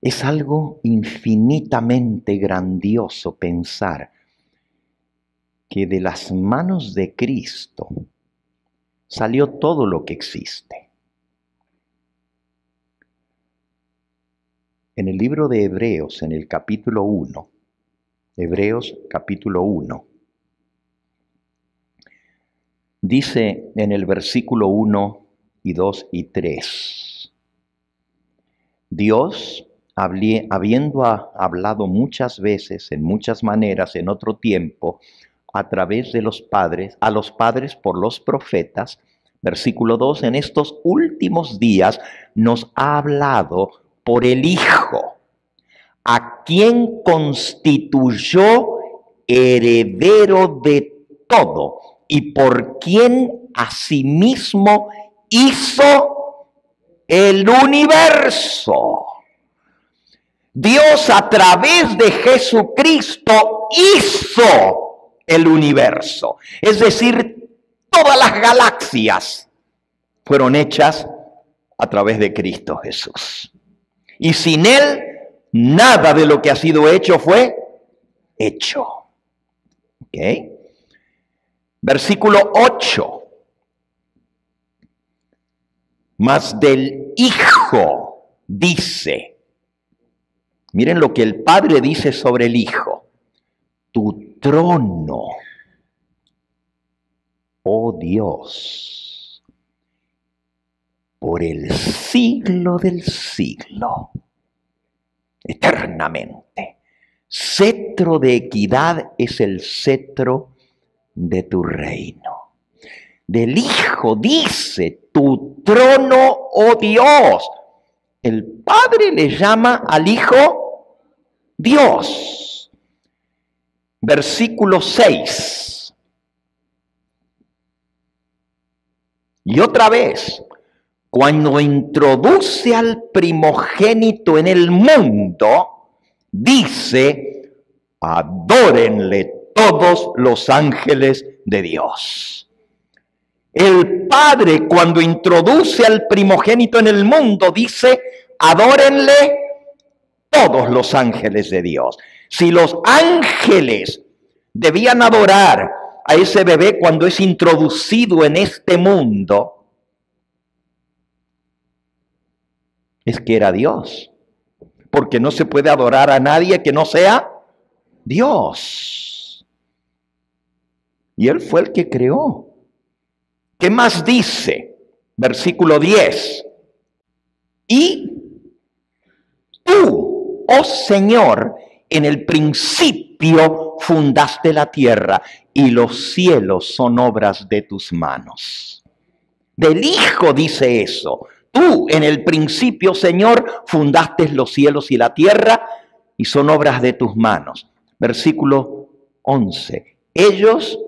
Es algo infinitamente grandioso pensar que de las manos de Cristo salió todo lo que existe. En el libro de Hebreos, en el capítulo 1, Hebreos capítulo 1, dice en el versículo 1 y 2 y 3, Dios, habiendo hablado muchas veces, en muchas maneras, en otro tiempo, a través de los padres, a los padres por los profetas, versículo 2, en estos últimos días nos ha hablado por el Hijo, a quien constituyó heredero de todo y por quien asimismo hizo el universo. Dios a través de Jesucristo hizo el universo. Es decir, todas las galaxias fueron hechas a través de Cristo Jesús. Y sin Él, nada de lo que ha sido hecho fue hecho. ¿Ok? Versículo 8. Mas del Hijo dice, miren lo que el Padre dice sobre el Hijo, tu trono, oh Dios, por el siglo del siglo, eternamente. Cetro de equidad es el cetro de tu reino. Del Hijo dice, tu trono, oh Dios. El Padre le llama al Hijo Dios. Versículo 6. Y otra vez, cuando introduce al primogénito en el mundo, dice, adórenle todos los ángeles de Dios. El Padre, cuando introduce al primogénito en el mundo, dice, adórenle todos los ángeles de Dios. Si los ángeles debían adorar a ese bebé cuando es introducido en este mundo, es que era Dios. Porque no se puede adorar a nadie que no sea Dios. Y Él fue el que creó. ¿Qué más dice? Versículo 10. Y tú, oh Señor, en el principio fundaste la tierra y los cielos son obras de tus manos. Del Hijo dice eso. Tú en el principio, Señor, fundaste los cielos y la tierra y son obras de tus manos. Versículo 11. Ellos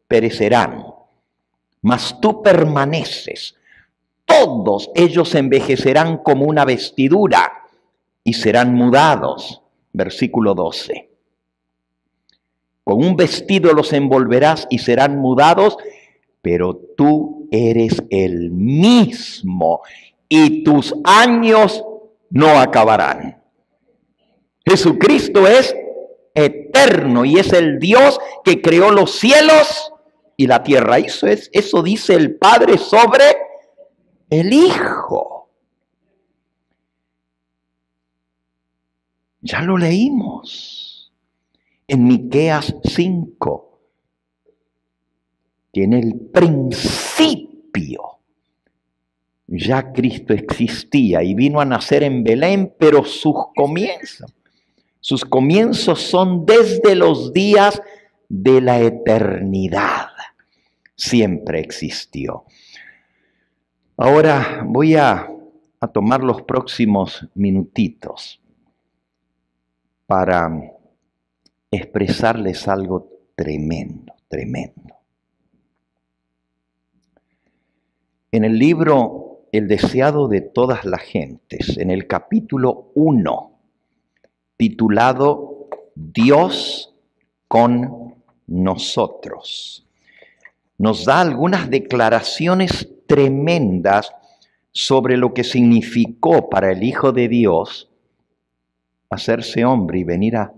perecerán, mas tú permaneces. Todos ellos envejecerán como una vestidura y serán mudados. Versículo 12. Con un vestido los envolverás y serán mudados, pero tú eres el mismo y tus años no acabarán. Jesucristo es eterno y es el Dios que creó los cielos y la tierra. Eso dice el Padre sobre el Hijo. Ya lo leímos en Miqueas 5, que en el principio ya Cristo existía y vino a nacer en Belén, pero sus comienzos son desde los días de la eternidad. Siempre existió. Ahora voy a tomar los próximos minutitos para expresarles algo tremendo. En el libro El deseado de todas las gentes, en el capítulo 1, titulado Dios con nosotros, nos da algunas declaraciones tremendas sobre lo que significó para el Hijo de Dios hacerse hombre y venir a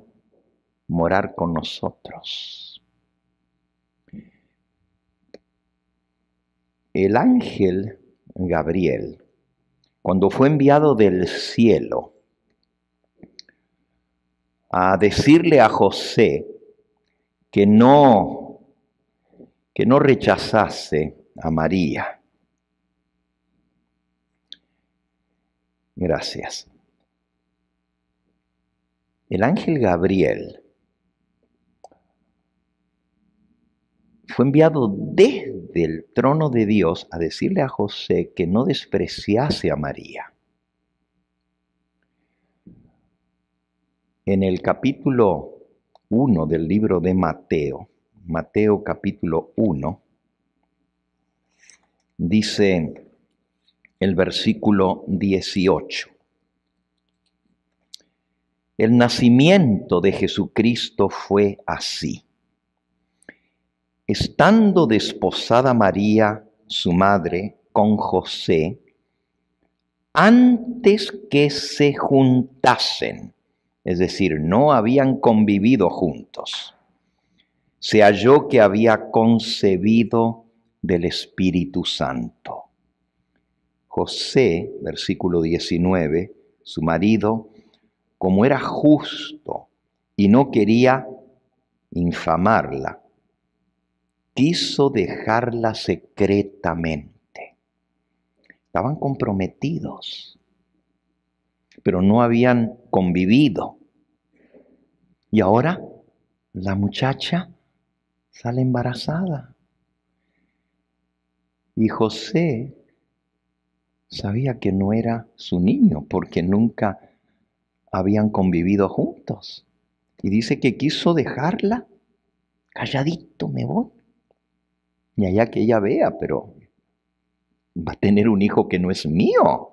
morar con nosotros. El ángel Gabriel, cuando fue enviado del cielo a decirle a José que no rechazase a María. Gracias. El ángel Gabriel fue enviado desde el trono de Dios a decirle a José que no despreciase a María. En el capítulo 1 del libro de Mateo capítulo 1, dice el versículo 18. El nacimiento de Jesucristo fue así. Estando desposada María, su madre, con José, antes que se juntasen, es decir, no habían convivido juntos, se halló que había concebido del Espíritu Santo. José, versículo 19, su marido, como era justo y no quería infamarla, quiso dejarla secretamente. Estaban comprometidos, pero no habían convivido. Y ahora la muchacha sale embarazada. Y José sabía que no era su niño porque nunca habían convivido juntos. Y dice que quiso dejarla. Calladito me voy. Y allá que ella vea, pero va a tener un hijo que no es mío.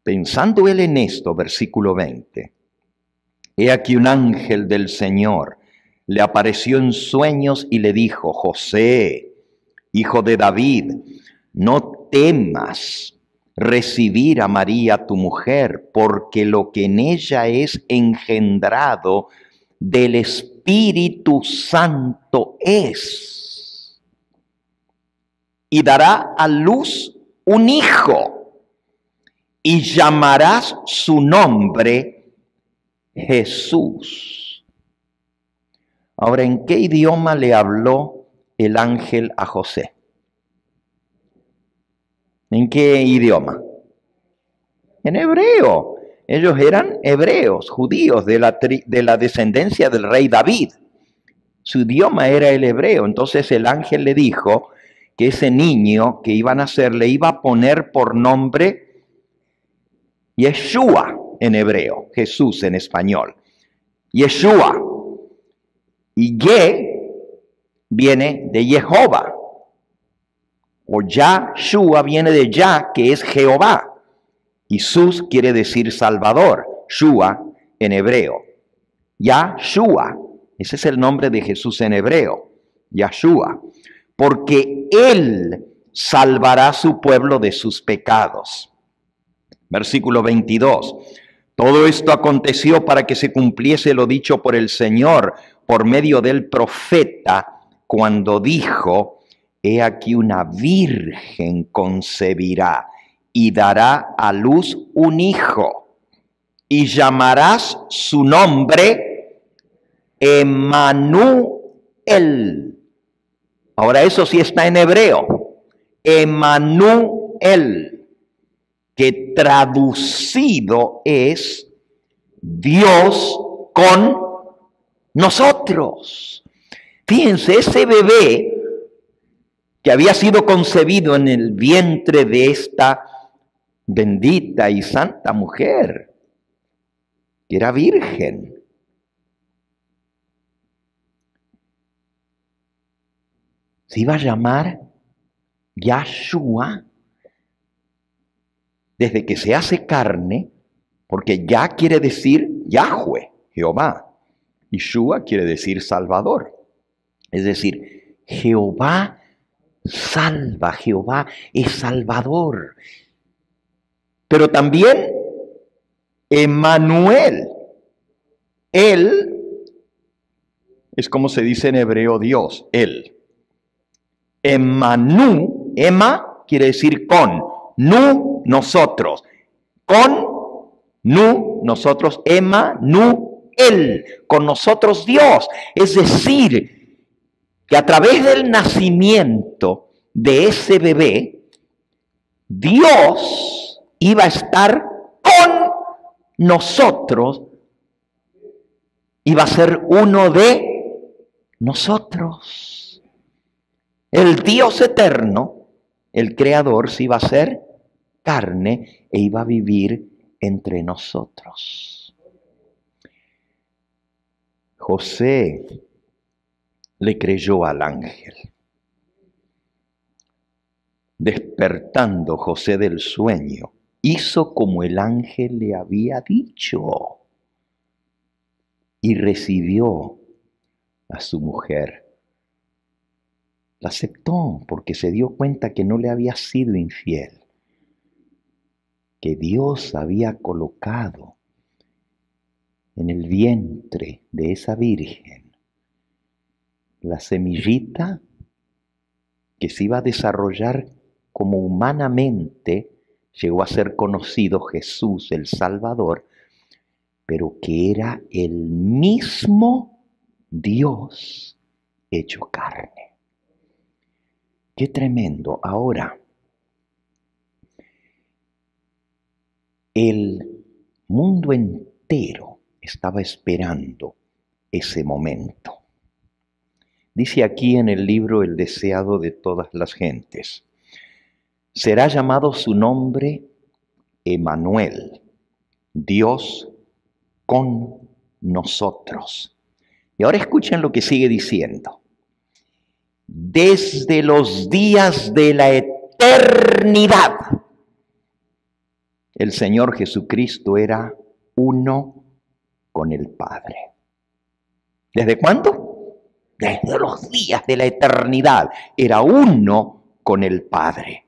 Pensando él en esto, versículo 20. He aquí un ángel del Señor le apareció en sueños y le dijo: José, hijo de David, no temas recibir a María tu mujer, porque lo que en ella es engendrado del Espíritu Santo es. Y dará a luz un hijo, y llamarás su nombre Jesús. Ahora, ¿en qué idioma le habló el ángel a José? ¿En qué idioma? En hebreo. Ellos eran hebreos, judíos de la descendencia del rey David. Su idioma era el hebreo. Entonces el ángel le dijo que ese niño que iban a nacer le iba a poner por nombre Yeshua en hebreo, Jesús en español. Yeshua. Y Ye viene de Jehová. O Yahshua viene de Yah, que es Jehová. Y Sus quiere decir Salvador. Shua en hebreo. Yahshua. Ese es el nombre de Jesús en hebreo. Yahshua. Porque Él salvará a su pueblo de sus pecados. Versículo 22. Todo esto aconteció para que se cumpliese lo dicho por el Señor por medio del profeta, cuando dijo: He aquí una virgen concebirá y dará a luz un hijo, y llamarás su nombre Emmanuel. Ahora eso sí está en hebreo. Emmanuel, que traducido es Dios con nosotros. Fíjense, ese bebé que había sido concebido en el vientre de esta bendita y santa mujer, que era virgen, se iba a llamar Yahshua, desde que se hace carne, porque Yah quiere decir Yahweh, Jehová, y Shua quiere decir Salvador. Es decir, Jehová salva, Jehová es Salvador. Pero también Emmanuel, Él es como se dice en hebreo Dios, Él. Emmanú, Emma quiere decir con, nu, nosotros, con, nu, nosotros, Emmanuel, con nosotros Dios. Es decir, que a través del nacimiento de ese bebé, Dios iba a estar con nosotros, iba a ser uno de nosotros. El Dios eterno, el Creador, se iba a hacer carne e iba a vivir entre nosotros. José le creyó al ángel. Despertando José del sueño, hizo como el ángel le había dicho y recibió a su mujer. La aceptó porque se dio cuenta que no le había sido infiel, que Dios había colocado en el vientre de esa virgen la semillita que se iba a desarrollar como humanamente llegó a ser conocido Jesús el Salvador, pero que era el mismo Dios hecho carne. ¡Qué tremendo! Ahora, el mundo entero estaba esperando ese momento. Dice aquí en el libro El deseado de todas las gentes: será llamado su nombre Emmanuel, Dios con nosotros. Y ahora escuchen lo que sigue diciendo. Desde los días de la eternidad, el Señor Jesucristo era uno con el Padre. ¿Desde cuándo? Desde los días de la eternidad. Era uno con el Padre.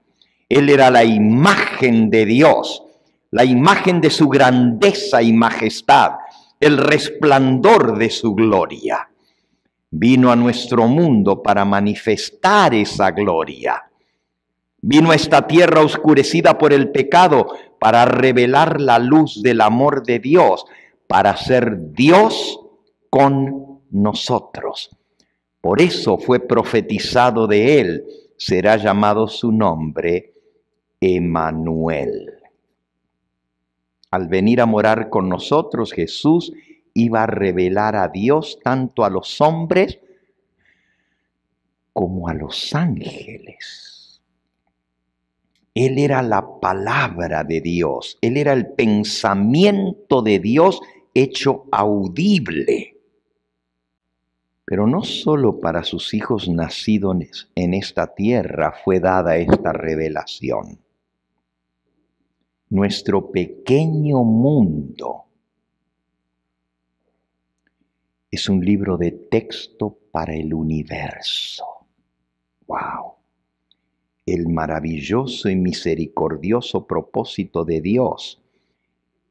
Él era la imagen de Dios, la imagen de su grandeza y majestad, el resplandor de su gloria. Vino a nuestro mundo para manifestar esa gloria. Vino a esta tierra oscurecida por el pecado para revelar la luz del amor de Dios, para ser Dios con nosotros. Por eso fue profetizado de él, será llamado su nombre Emmanuel. Al venir a morar con nosotros, Jesús iba a revelar a Dios tanto a los hombres como a los ángeles. Él era la palabra de Dios, él era el pensamiento de Dios hecho audible. Pero no solo para sus hijos nacidos en esta tierra fue dada esta revelación. Nuestro pequeño mundo es un libro de texto para el universo. ¡Wow! El maravilloso y misericordioso propósito de Dios,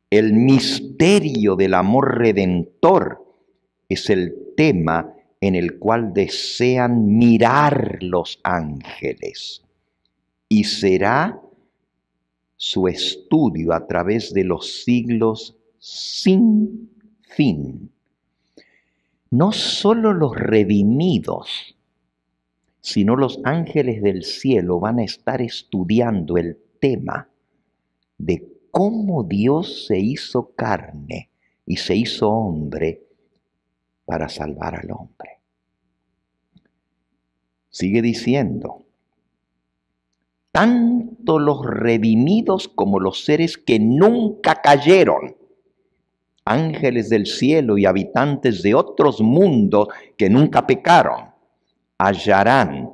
el misterio del amor redentor, es el tema en el cual desean mirar los ángeles. Y será su estudio a través de los siglos sin fin. No solo los redimidos, sino los ángeles del cielo van a estar estudiando el tema de cómo Dios se hizo carne y se hizo hombre para salvar al hombre. Sigue diciendo, tanto los redimidos como los seres que nunca cayeron, ángeles del cielo y habitantes de otros mundos que nunca pecaron, hallarán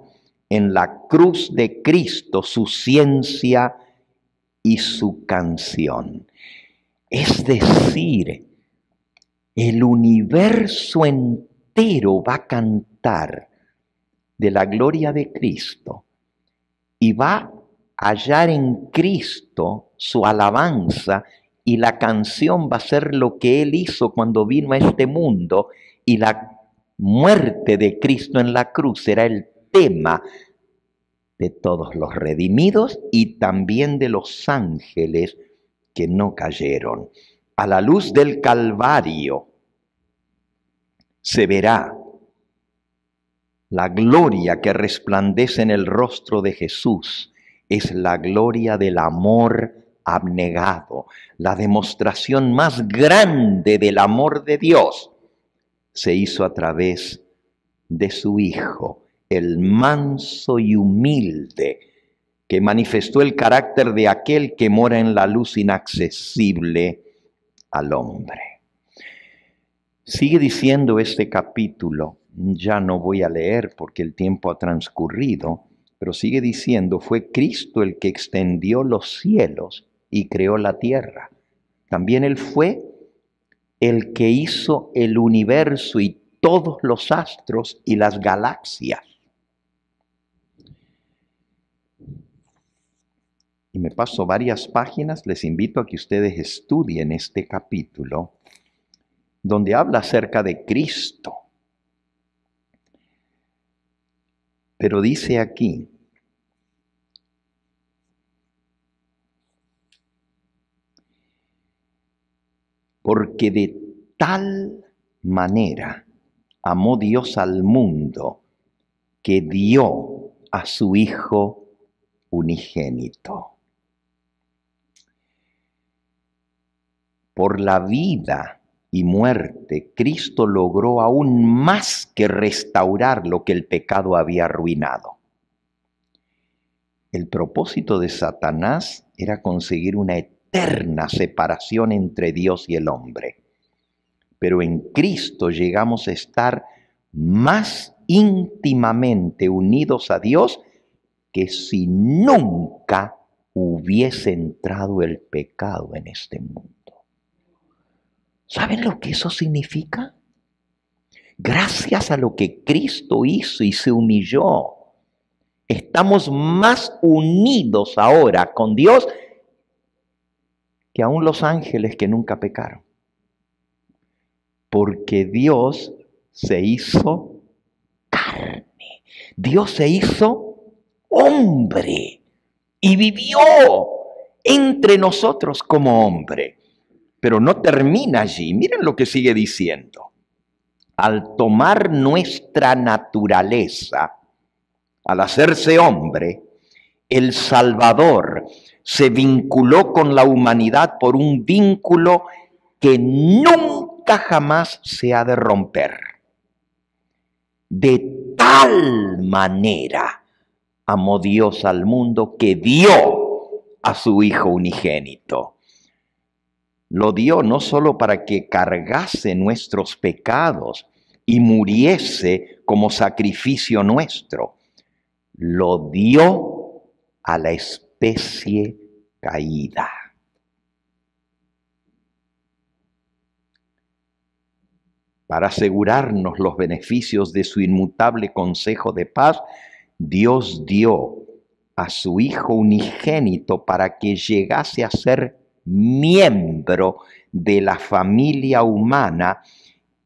en la cruz de Cristo su ciencia y su canción. Es decir, el universo entero va a cantar de la gloria de Cristo y va a hallar en Cristo su alabanza, y la canción va a ser lo que Él hizo cuando vino a este mundo, y la muerte de Cristo en la cruz será el tema de todos los redimidos y también de los ángeles que no cayeron. A la luz del Calvario se verá la gloria que resplandece en el rostro de Jesús. Es la gloria del amor abnegado, la demostración más grande del amor de Dios. Se hizo a través de su Hijo, el manso y humilde, que manifestó el carácter de aquel que mora en la luz inaccesible al hombre. Sigue diciendo este capítulo, ya no voy a leer porque el tiempo ha transcurrido, pero sigue diciendo, fue Cristo el que extendió los cielos y creó la tierra. También Él fue el que hizo el universo y todos los astros y las galaxias. Y me paso varias páginas, les invito a que ustedes estudien este capítulo, donde habla acerca de Cristo. Pero dice aquí, porque de tal manera amó Dios al mundo que dio a su Hijo unigénito. Por la vida y muerte, Cristo logró aún más que restaurar lo que el pecado había arruinado. El propósito de Satanás era conseguir una eterna separación entre Dios y el hombre. Pero en Cristo llegamos a estar más íntimamente unidos a Dios que si nunca hubiese entrado el pecado en este mundo. ¿Saben lo que eso significa? Gracias a lo que Cristo hizo y se humilló, estamos más unidos ahora con Dios que aún los ángeles que nunca pecaron. Porque Dios se hizo carne. Dios se hizo hombre y vivió entre nosotros como hombre. Pero no termina allí. Miren lo que sigue diciendo. Al tomar nuestra naturaleza, al hacerse hombre, el Salvador se vinculó con la humanidad por un vínculo que nunca jamás se ha de romper. De tal manera amó Dios al mundo que dio a su Hijo unigénito. Lo dio no solo para que cargase nuestros pecados y muriese como sacrificio nuestro, lo dio a la especie caída. Para asegurarnos los beneficios de su inmutable consejo de paz, Dios dio a su Hijo unigénito para que llegase a ser miembro de la familia humana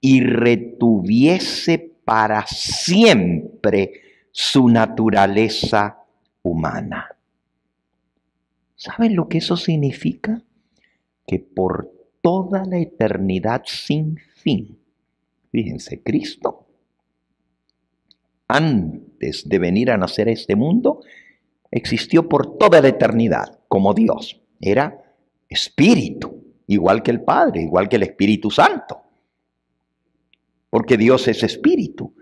y retuviese para siempre su naturaleza humana. ¿Saben lo que eso significa? Que por toda la eternidad sin fin, fíjense, Cristo, antes de venir a nacer a este mundo, existió por toda la eternidad como Dios. Era espíritu, igual que el Padre, igual que el Espíritu Santo. Porque Dios es espíritu.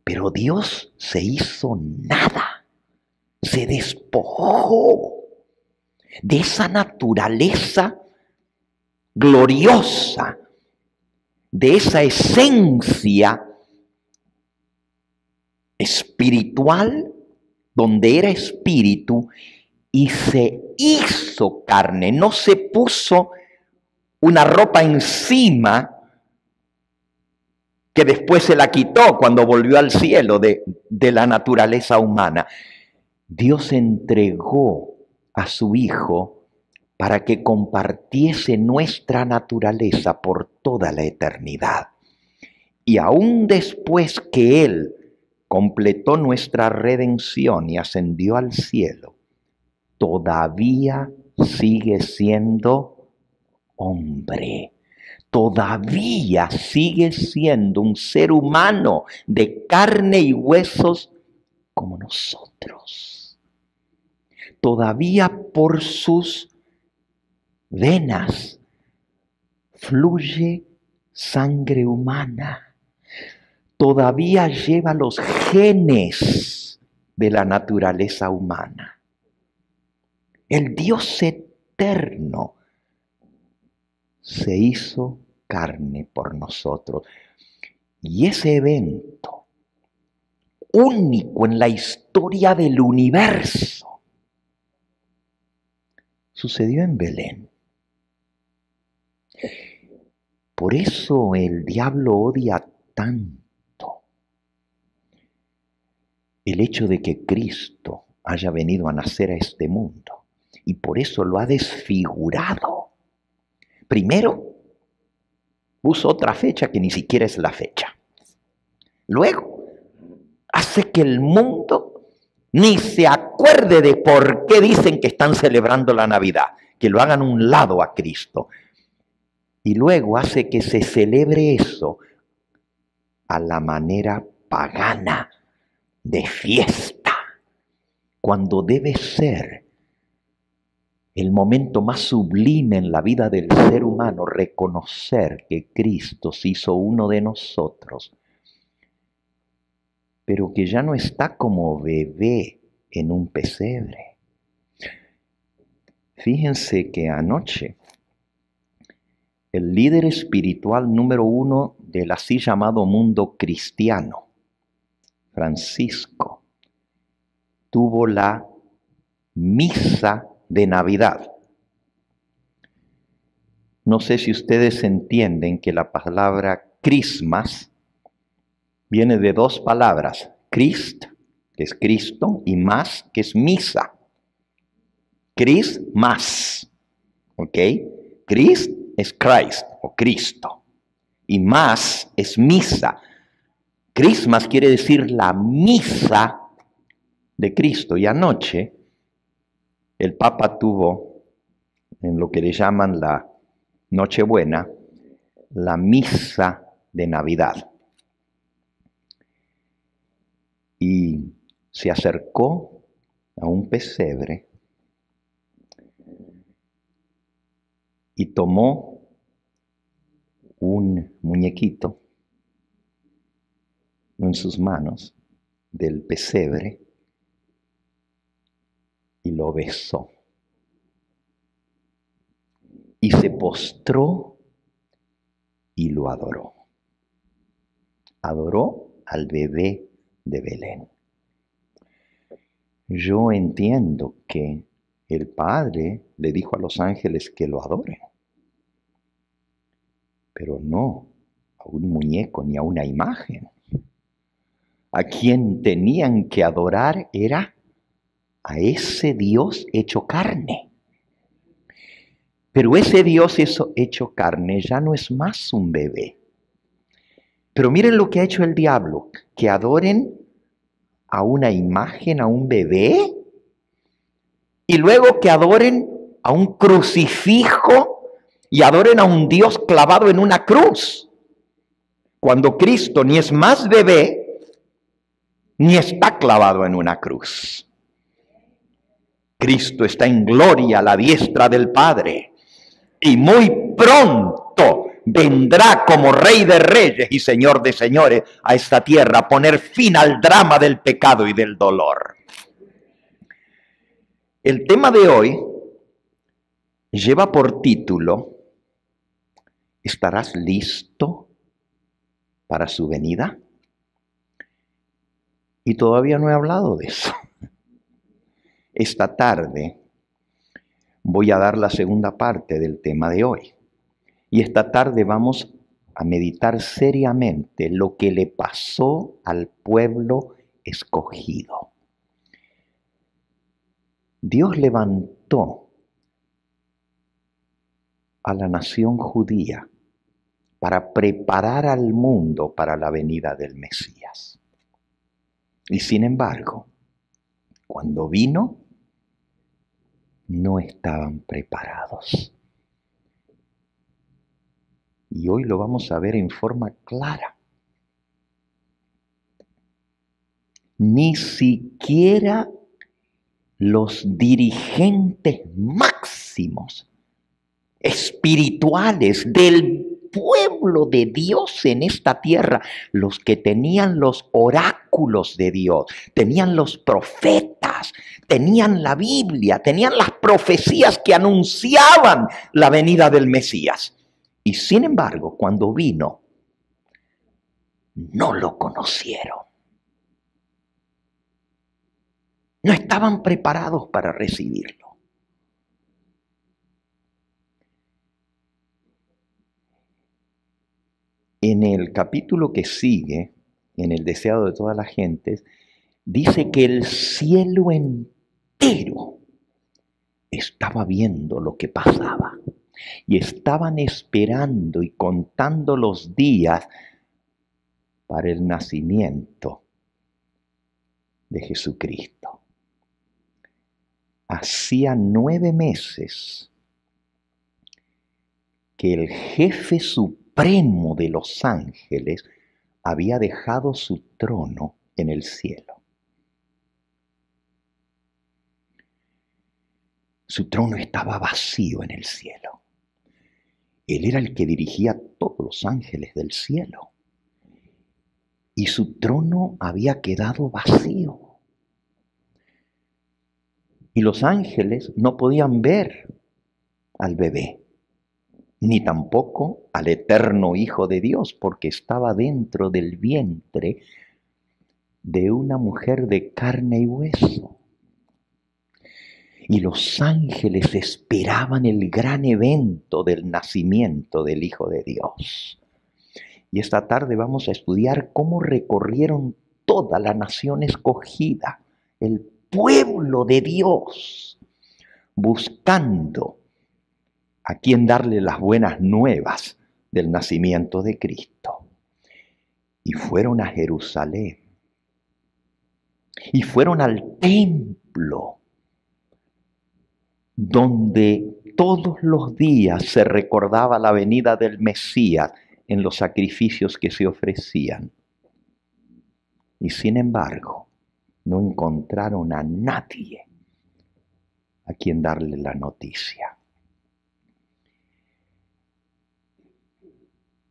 Pero Dios se hizo nada. Se despojó de esa naturaleza gloriosa, de esa esencia espiritual, donde era espíritu, y se hizo carne. No se puso una ropa encima que después se la quitó cuando volvió al cielo de la naturaleza humana. Dios entregó a su Hijo para que compartiese nuestra naturaleza por toda la eternidad. Y aún después que Él completó nuestra redención y ascendió al cielo, todavía sigue siendo hombre. Todavía sigue siendo un ser humano de carne y huesos como nosotros. Todavía por sus venas fluye sangre humana. Todavía lleva los genes de la naturaleza humana. El Dios eterno se hizo carne por nosotros. Y ese evento, único en la historia del universo, sucedió en Belén. Por eso el diablo odia tanto el hecho de que Cristo haya venido a nacer a este mundo. Y por eso lo ha desfigurado. Primero, puso otra fecha que ni siquiera es la fecha. Luego, hace que el mundo ni se acuerde de por qué dicen que están celebrando la Navidad, que lo hagan a un lado a Cristo. Y luego hace que se celebre eso a la manera pagana, de fiesta, cuando debe ser el momento más sublime en la vida del ser humano, reconocer que Cristo se hizo uno de nosotros, pero que ya no está como bebé en un pesebre. Fíjense que anoche el líder espiritual número 1 del así llamado mundo cristiano, Francisco, tuvo la misa de Navidad. No sé si ustedes entienden que la palabra Christmas viene de dos palabras, Christ, que es Cristo, y más, que es misa. Christmas, ¿ok? Christ es Christ o Cristo, y más es misa. Christmas quiere decir la misa de Cristo, y anoche el Papa tuvo, en lo que le llaman la Nochebuena, la misa de Navidad. Y se acercó a un pesebre y tomó un muñequito en sus manos del pesebre y lo besó. Y se postró y lo adoró. Adoró al bebé de Belén. Yo entiendo que el Padre le dijo a los ángeles que lo adoren, pero no a un muñeco ni a una imagen. A quien tenían que adorar era a ese Dios hecho carne. Pero ese Dios hecho carne ya no es más un bebé. Pero miren lo que ha hecho el diablo, que adoren a una imagen, a un bebé, y luego que adoren a un crucifijo y adoren a un Dios clavado en una cruz. Cuando Cristo ni es más bebé, ni está clavado en una cruz. Cristo está en gloria a la diestra del Padre, y muy pronto vendrá como Rey de Reyes y Señor de Señores a esta tierra a poner fin al drama del pecado y del dolor. El tema de hoy lleva por título: ¿estarás listo para su venida? Y todavía no he hablado de eso. Esta tarde voy a dar la segunda parte del tema de hoy. Y esta tarde vamos a meditar seriamente lo que le pasó al pueblo escogido. Dios levantó a la nación judía para preparar al mundo para la venida del Mesías. Y sin embargo, cuando vino, no estaban preparados. Y hoy lo vamos a ver en forma clara. Ni siquiera los dirigentes máximos espirituales del pueblo de Dios en esta tierra, los que tenían los oráculos de Dios, tenían los profetas, tenían la Biblia, tenían las profecías que anunciaban la venida del Mesías. Y sin embargo, cuando vino, no lo conocieron. No estaban preparados para recibirlo. En el capítulo que sigue, en el deseado de todas las gentes, dice que el cielo entero estaba viendo lo que pasaba. Y estaban esperando y contando los días para el nacimiento de Jesucristo. Hacía 9 meses que el jefe supremo de los ángeles había dejado su trono en el cielo. Su trono estaba vacío en el cielo. Él era el que dirigía a todos los ángeles del cielo. Y su trono había quedado vacío. Y los ángeles no podían ver al bebé, ni tampoco al eterno Hijo de Dios, porque estaba dentro del vientre de una mujer de carne y hueso. Y los ángeles esperaban el gran evento del nacimiento del Hijo de Dios. Y esta tarde vamos a estudiar cómo recorrieron toda la nación escogida, el pueblo de Dios, buscando a quien darle las buenas nuevas del nacimiento de Cristo. Y fueron a Jerusalén. Y fueron al templo, donde todos los días se recordaba la venida del Mesías en los sacrificios que se ofrecían. Y sin embargo, no encontraron a nadie a quien darle la noticia.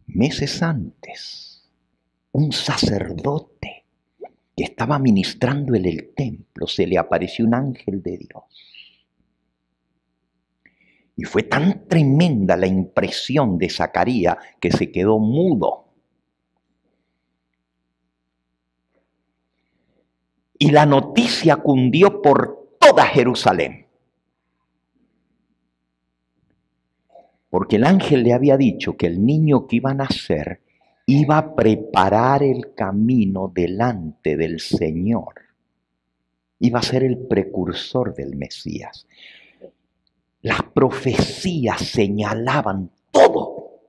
Meses antes, un sacerdote que estaba ministrando en el templo, se le apareció un ángel de Dios. Y fue tan tremenda la impresión de Zacarías que se quedó mudo. Y la noticia cundió por toda Jerusalén. Porque el ángel le había dicho que el niño que iba a nacer iba a preparar el camino delante del Señor. Iba a ser el precursor del Mesías. Las profecías señalaban todo.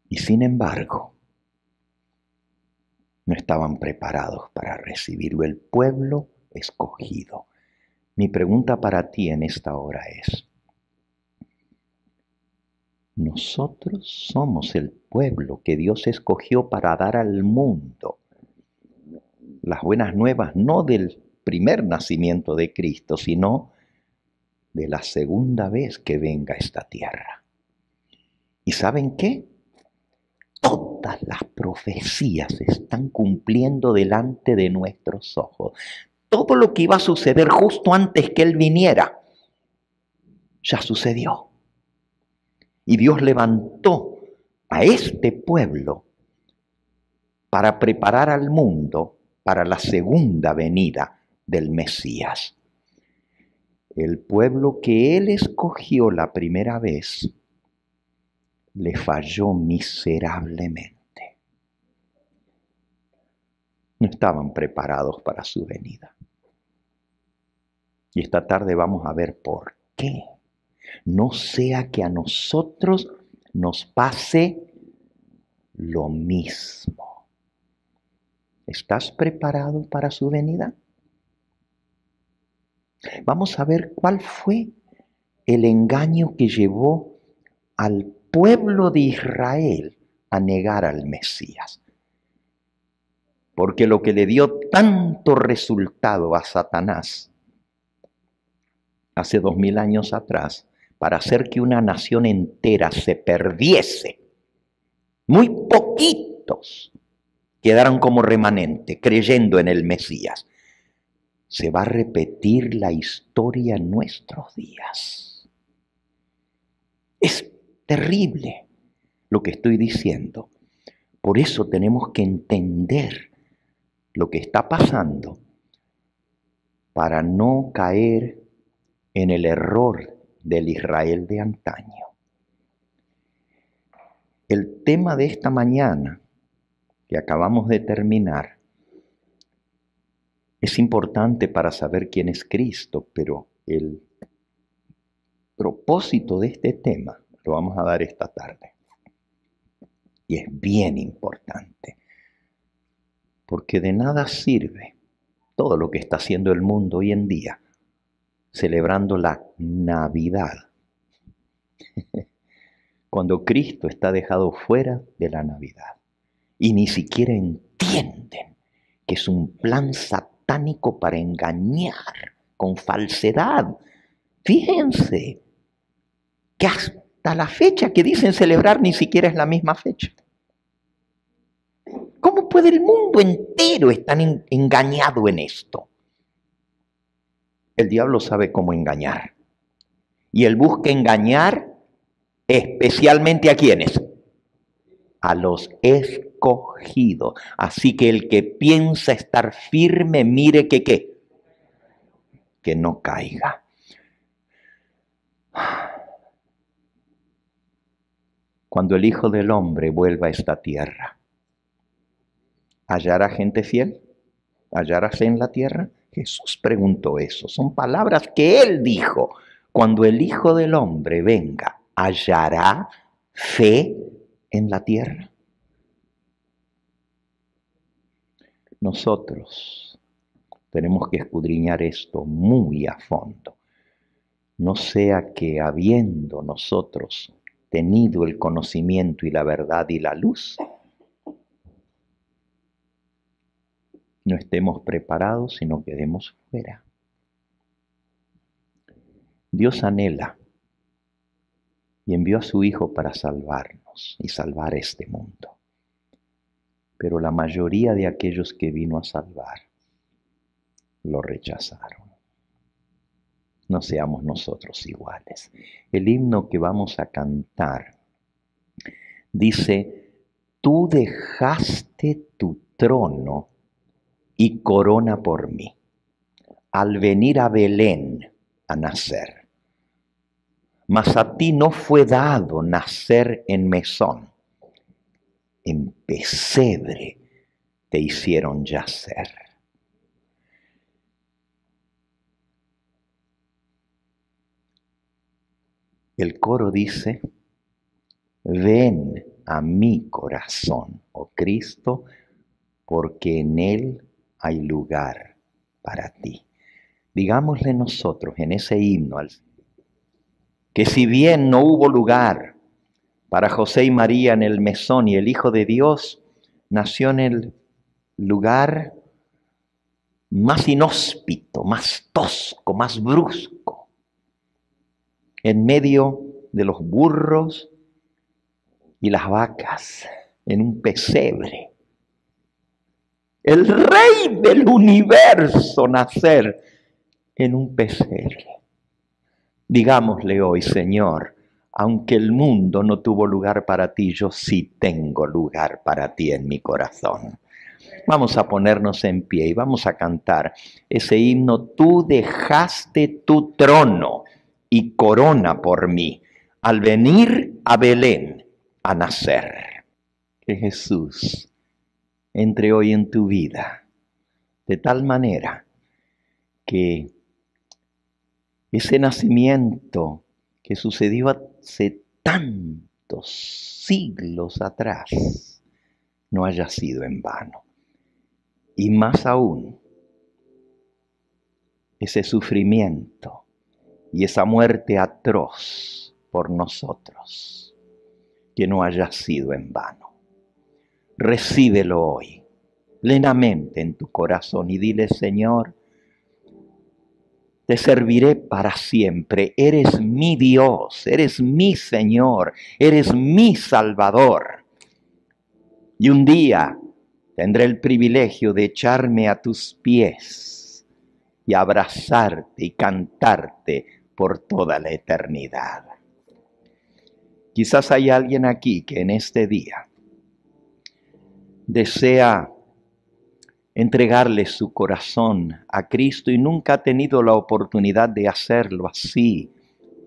Y sin embargo, no estaban preparados para recibirlo, el pueblo escogido. Mi pregunta para ti en esta hora es: nosotros somos el pueblo que Dios escogió para dar al mundo las buenas nuevas, no del primer nacimiento de Cristo, sino de la segunda vez que venga a esta tierra. ¿Y saben qué? Todas las profecías se están cumpliendo delante de nuestros ojos. Todo lo que iba a suceder justo antes que Él viniera, ya sucedió. Y Dios levantó a este pueblo para preparar al mundo para la segunda venida del Mesías. El pueblo que Él escogió la primera vez le falló miserablemente. No estaban preparados para su venida. Y esta tarde vamos a ver por qué. No sea que a nosotros nos pase lo mismo. ¿Estás preparado para su venida? Vamos a ver cuál fue el engaño que llevó al pueblo de Israel a negar al Mesías. Porque lo que le dio tanto resultado a Satanás hace 2000 años atrás, para hacer que una nación entera se perdiese, muy poquitos quedaron como remanente creyendo en el Mesías. Se va a repetir la historia en nuestros días. Es terrible lo que estoy diciendo. Por eso tenemos que entender lo que está pasando para no caer en el error del Israel de antaño. El tema de esta mañana que acabamos de terminar es importante para saber quién es Cristo, pero el propósito de este tema lo vamos a dar esta tarde. Y es bien importante, porque de nada sirve todo lo que está haciendo el mundo hoy en día, celebrando la Navidad, cuando Cristo está dejado fuera de la Navidad. Y ni siquiera entienden que es un plan satánico para engañar con falsedad. Fíjense que hasta la fecha que dicen celebrar ni siquiera es la misma fecha. ¿Cómo puede el mundo entero estar engañado en esto? El diablo sabe cómo engañar. Y él busca engañar especialmente ¿a quiénes? A los escogidos. Así que el que piensa estar firme, mire que ¿qué? Que no caiga. Cuando el Hijo del Hombre vuelva a esta tierra, ¿hallará gente fiel? ¿Hallarás en la tierra? Jesús preguntó eso. Son palabras que Él dijo. Cuando el Hijo del Hombre venga, ¿hallará fe en la tierra? Nosotros tenemos que escudriñar esto muy a fondo. No sea que habiendo nosotros tenido el conocimiento y la verdad y la luz, no estemos preparados, sino quedemos fuera. Dios anhela y envió a su Hijo para salvarnos y salvar este mundo. Pero la mayoría de aquellos que vino a salvar lo rechazaron. No seamos nosotros iguales. El himno que vamos a cantar dice: tú dejaste tu trono y corona por mí, al venir a Belén a nacer. Mas a ti no fue dado nacer en mesón, en pesebre te hicieron yacer. El coro dice: ven a mi corazón, oh Cristo, porque en él hay lugar para ti. Digámosle nosotros en ese himno que si bien no hubo lugar para José y María en el mesón y el Hijo de Dios nació en el lugar más inhóspito, más tosco, más brusco, en medio de los burros y las vacas, en un pesebre. El Rey del universo nacer en un pesebre. Digámosle hoy: Señor, aunque el mundo no tuvo lugar para ti, yo sí tengo lugar para ti en mi corazón. Vamos a ponernos en pie y vamos a cantar ese himno: tú dejaste tu trono y corona por mí, al venir a Belén a nacer. Que Jesús entre hoy en tu vida de tal manera que ese nacimiento que sucedió hace tantos siglos atrás no haya sido en vano. Y más aún, ese sufrimiento y esa muerte atroz por nosotros, que no haya sido en vano. Recíbelo hoy, plenamente en tu corazón, y dile: Señor, te serviré para siempre. Eres mi Dios, eres mi Señor, eres mi Salvador. Y un día tendré el privilegio de echarme a tus pies y abrazarte y cantarte por toda la eternidad. Quizás hay alguien aquí que en este día desea entregarle su corazón a Cristo y nunca ha tenido la oportunidad de hacerlo así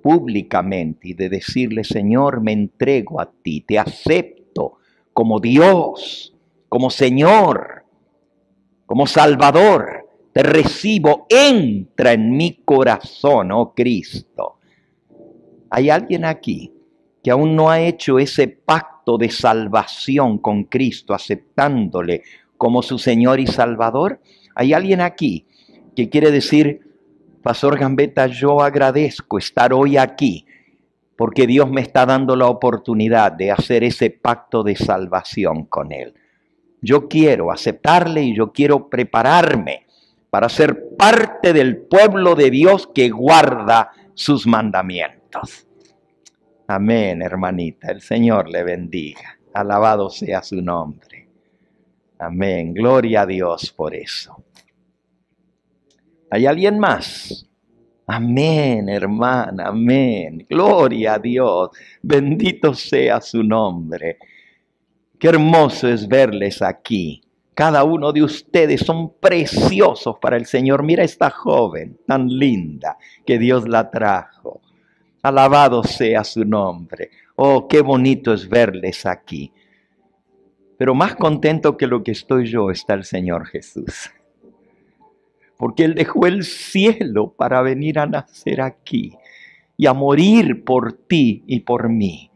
públicamente y de decirle: Señor, me entrego a ti, te acepto como Dios, como Señor, como Salvador, te recibo, entra en mi corazón, oh Cristo. ¿Hay alguien aquí que aún no ha hecho ese pacto de salvación con Cristo, aceptándole como su Señor y Salvador? ¿Hay alguien aquí que quiere decir: Pastor Gambetta, yo agradezco estar hoy aquí porque Dios me está dando la oportunidad de hacer ese pacto de salvación con Él? Yo quiero aceptarle y yo quiero prepararme para ser parte del pueblo de Dios que guarda sus mandamientos. Amén, hermanita. El Señor le bendiga. Alabado sea su nombre. Amén. Gloria a Dios por eso. ¿Hay alguien más Amén, hermana, amén. Gloria a Dios. Bendito sea su nombre. Qué hermoso es verles aquí. Cada uno de ustedes son preciosos para el Señor. Mira esta joven tan linda que Dios la trajo. Alabado sea su nombre. Oh, qué bonito es verles aquí. Pero más contento que lo que estoy yo está el Señor Jesús. Porque Él dejó el cielo para venir a nacer aquí y a morir por ti y por mí.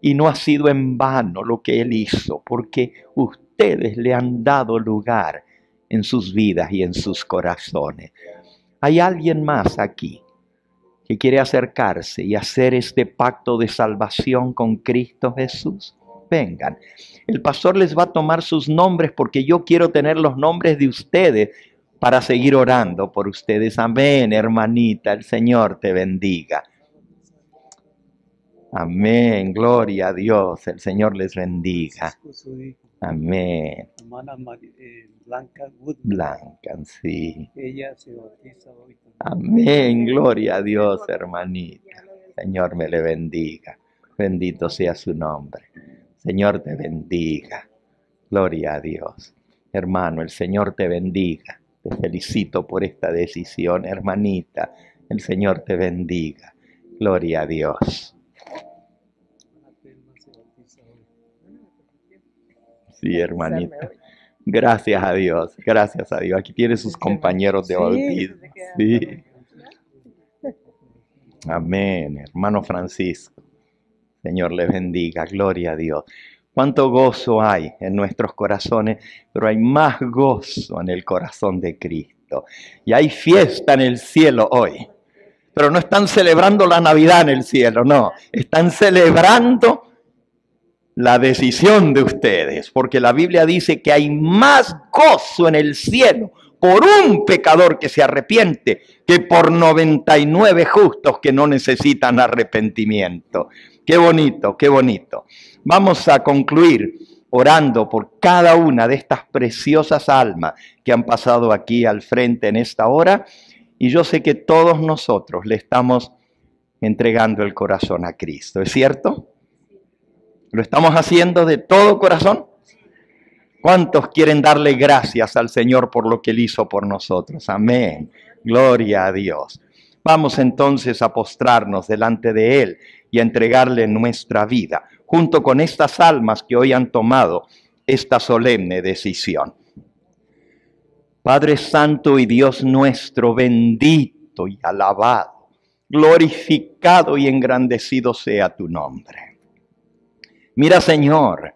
Y no ha sido en vano lo que Él hizo, porque ustedes le han dado lugar en sus vidas y en sus corazones. ¿Hay alguien más aquí que quiere acercarse y hacer este pacto de salvación con Cristo Jesús? Vengan. El pastor les va a tomar sus nombres porque yo quiero tener los nombres de ustedes para seguir orando por ustedes. Amén, hermanita, el Señor te bendiga. Amén, gloria a Dios, el Señor les bendiga. Amén. Hermana Blanca Woodman. Blanca, sí. Ella se bautiza hoy también. Amén, gloria a Dios, hermanita. Señor me le bendiga. Bendito sea su nombre. Señor te bendiga. Gloria a Dios. Hermano, el Señor te bendiga. Te felicito por esta decisión, hermanita. El Señor te bendiga. Gloria a Dios. Sí, hermanita. Gracias a Dios. Gracias a Dios. Aquí tiene sus compañeros de bautismo. Sí. Amén. Hermano Francisco. Señor les bendiga. Gloria a Dios. Cuánto gozo hay en nuestros corazones, pero hay más gozo en el corazón de Cristo. Y hay fiesta en el cielo hoy. Pero no están celebrando la Navidad en el cielo, no. Están celebrando la decisión de ustedes, porque la Biblia dice que hay más gozo en el cielo por un pecador que se arrepiente que por 99 justos que no necesitan arrepentimiento. Qué bonito, qué bonito. Vamos a concluir orando por cada una de estas preciosas almas que han pasado aquí al frente en esta hora. Y yo sé que todos nosotros le estamos entregando el corazón a Cristo. ¿Es cierto? ¿Lo estamos haciendo de todo corazón? ¿Cuántos quieren darle gracias al Señor por lo que Él hizo por nosotros? Amén. Gloria a Dios. Vamos entonces a postrarnos delante de Él y a entregarle nuestra vida, junto con estas almas que hoy han tomado esta solemne decisión. Padre Santo y Dios nuestro, bendito y alabado, glorificado y engrandecido sea tu nombre. Mira, Señor,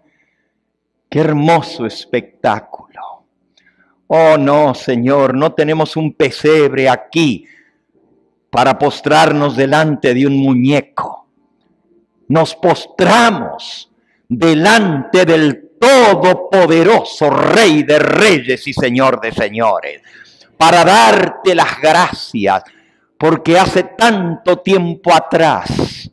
qué hermoso espectáculo. Oh, no, Señor, no tenemos un pesebre aquí para postrarnos delante de un muñeco. Nos postramos delante del todopoderoso Rey de Reyes y Señor de Señores, para darte las gracias, porque hace tanto tiempo atrás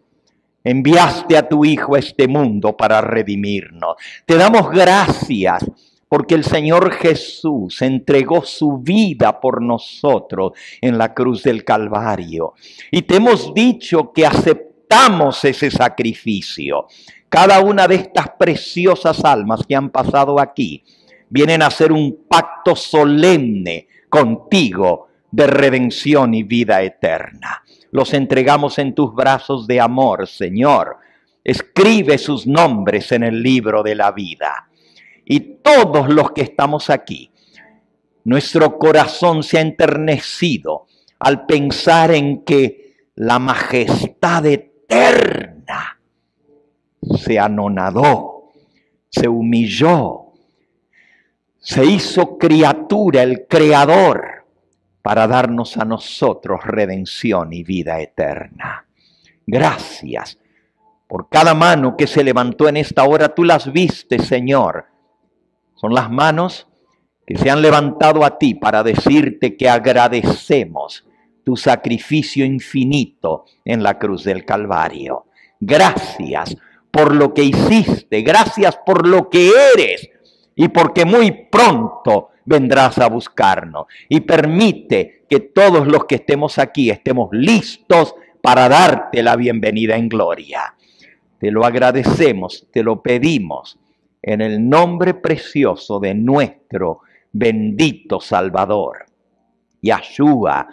enviaste a tu Hijo a este mundo para redimirnos. Te damos gracias porque el Señor Jesús entregó su vida por nosotros en la cruz del Calvario. Y te hemos dicho que aceptamos ese sacrificio. Cada una de estas preciosas almas que han pasado aquí vienen a hacer un pacto solemne contigo de redención y vida eterna. Los entregamos en tus brazos de amor, Señor. Escribe sus nombres en el libro de la vida. Y todos los que estamos aquí, nuestro corazón se ha enternecido al pensar en que la majestad eterna se anonadó, se humilló, se hizo criatura, el Creador, para darnos a nosotros redención y vida eterna. Gracias por cada mano que se levantó en esta hora. Tú las viste, Señor. Son las manos que se han levantado a ti para decirte que agradecemos tu sacrificio infinito en la cruz del Calvario. Gracias por lo que hiciste, gracias por lo que eres y porque muy pronto vendrás a buscarnos. Y permite que todos los que estemos aquí estemos listos para darte la bienvenida en gloria. Te lo agradecemos, te lo pedimos en el nombre precioso de nuestro bendito Salvador, Yahshua,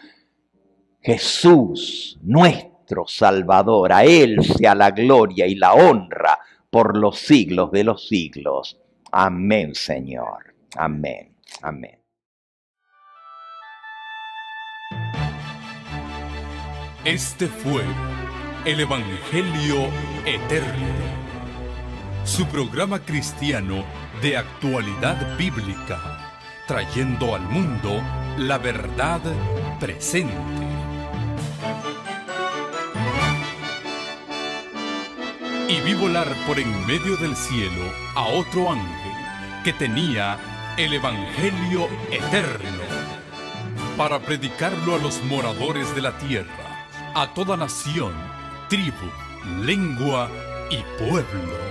Jesús, nuestro Salvador. A Él sea la gloria y la honra por los siglos de los siglos. Amén, Señor. Amén. Amén. Este fue el Evangelio Eterno, su programa cristiano de actualidad bíblica, trayendo al mundo la verdad presente. Y vi volar por en medio del cielo a otro ángel que tenía el Evangelio Eterno, para predicarlo a los moradores de la tierra, a toda nación, tribu, lengua y pueblo.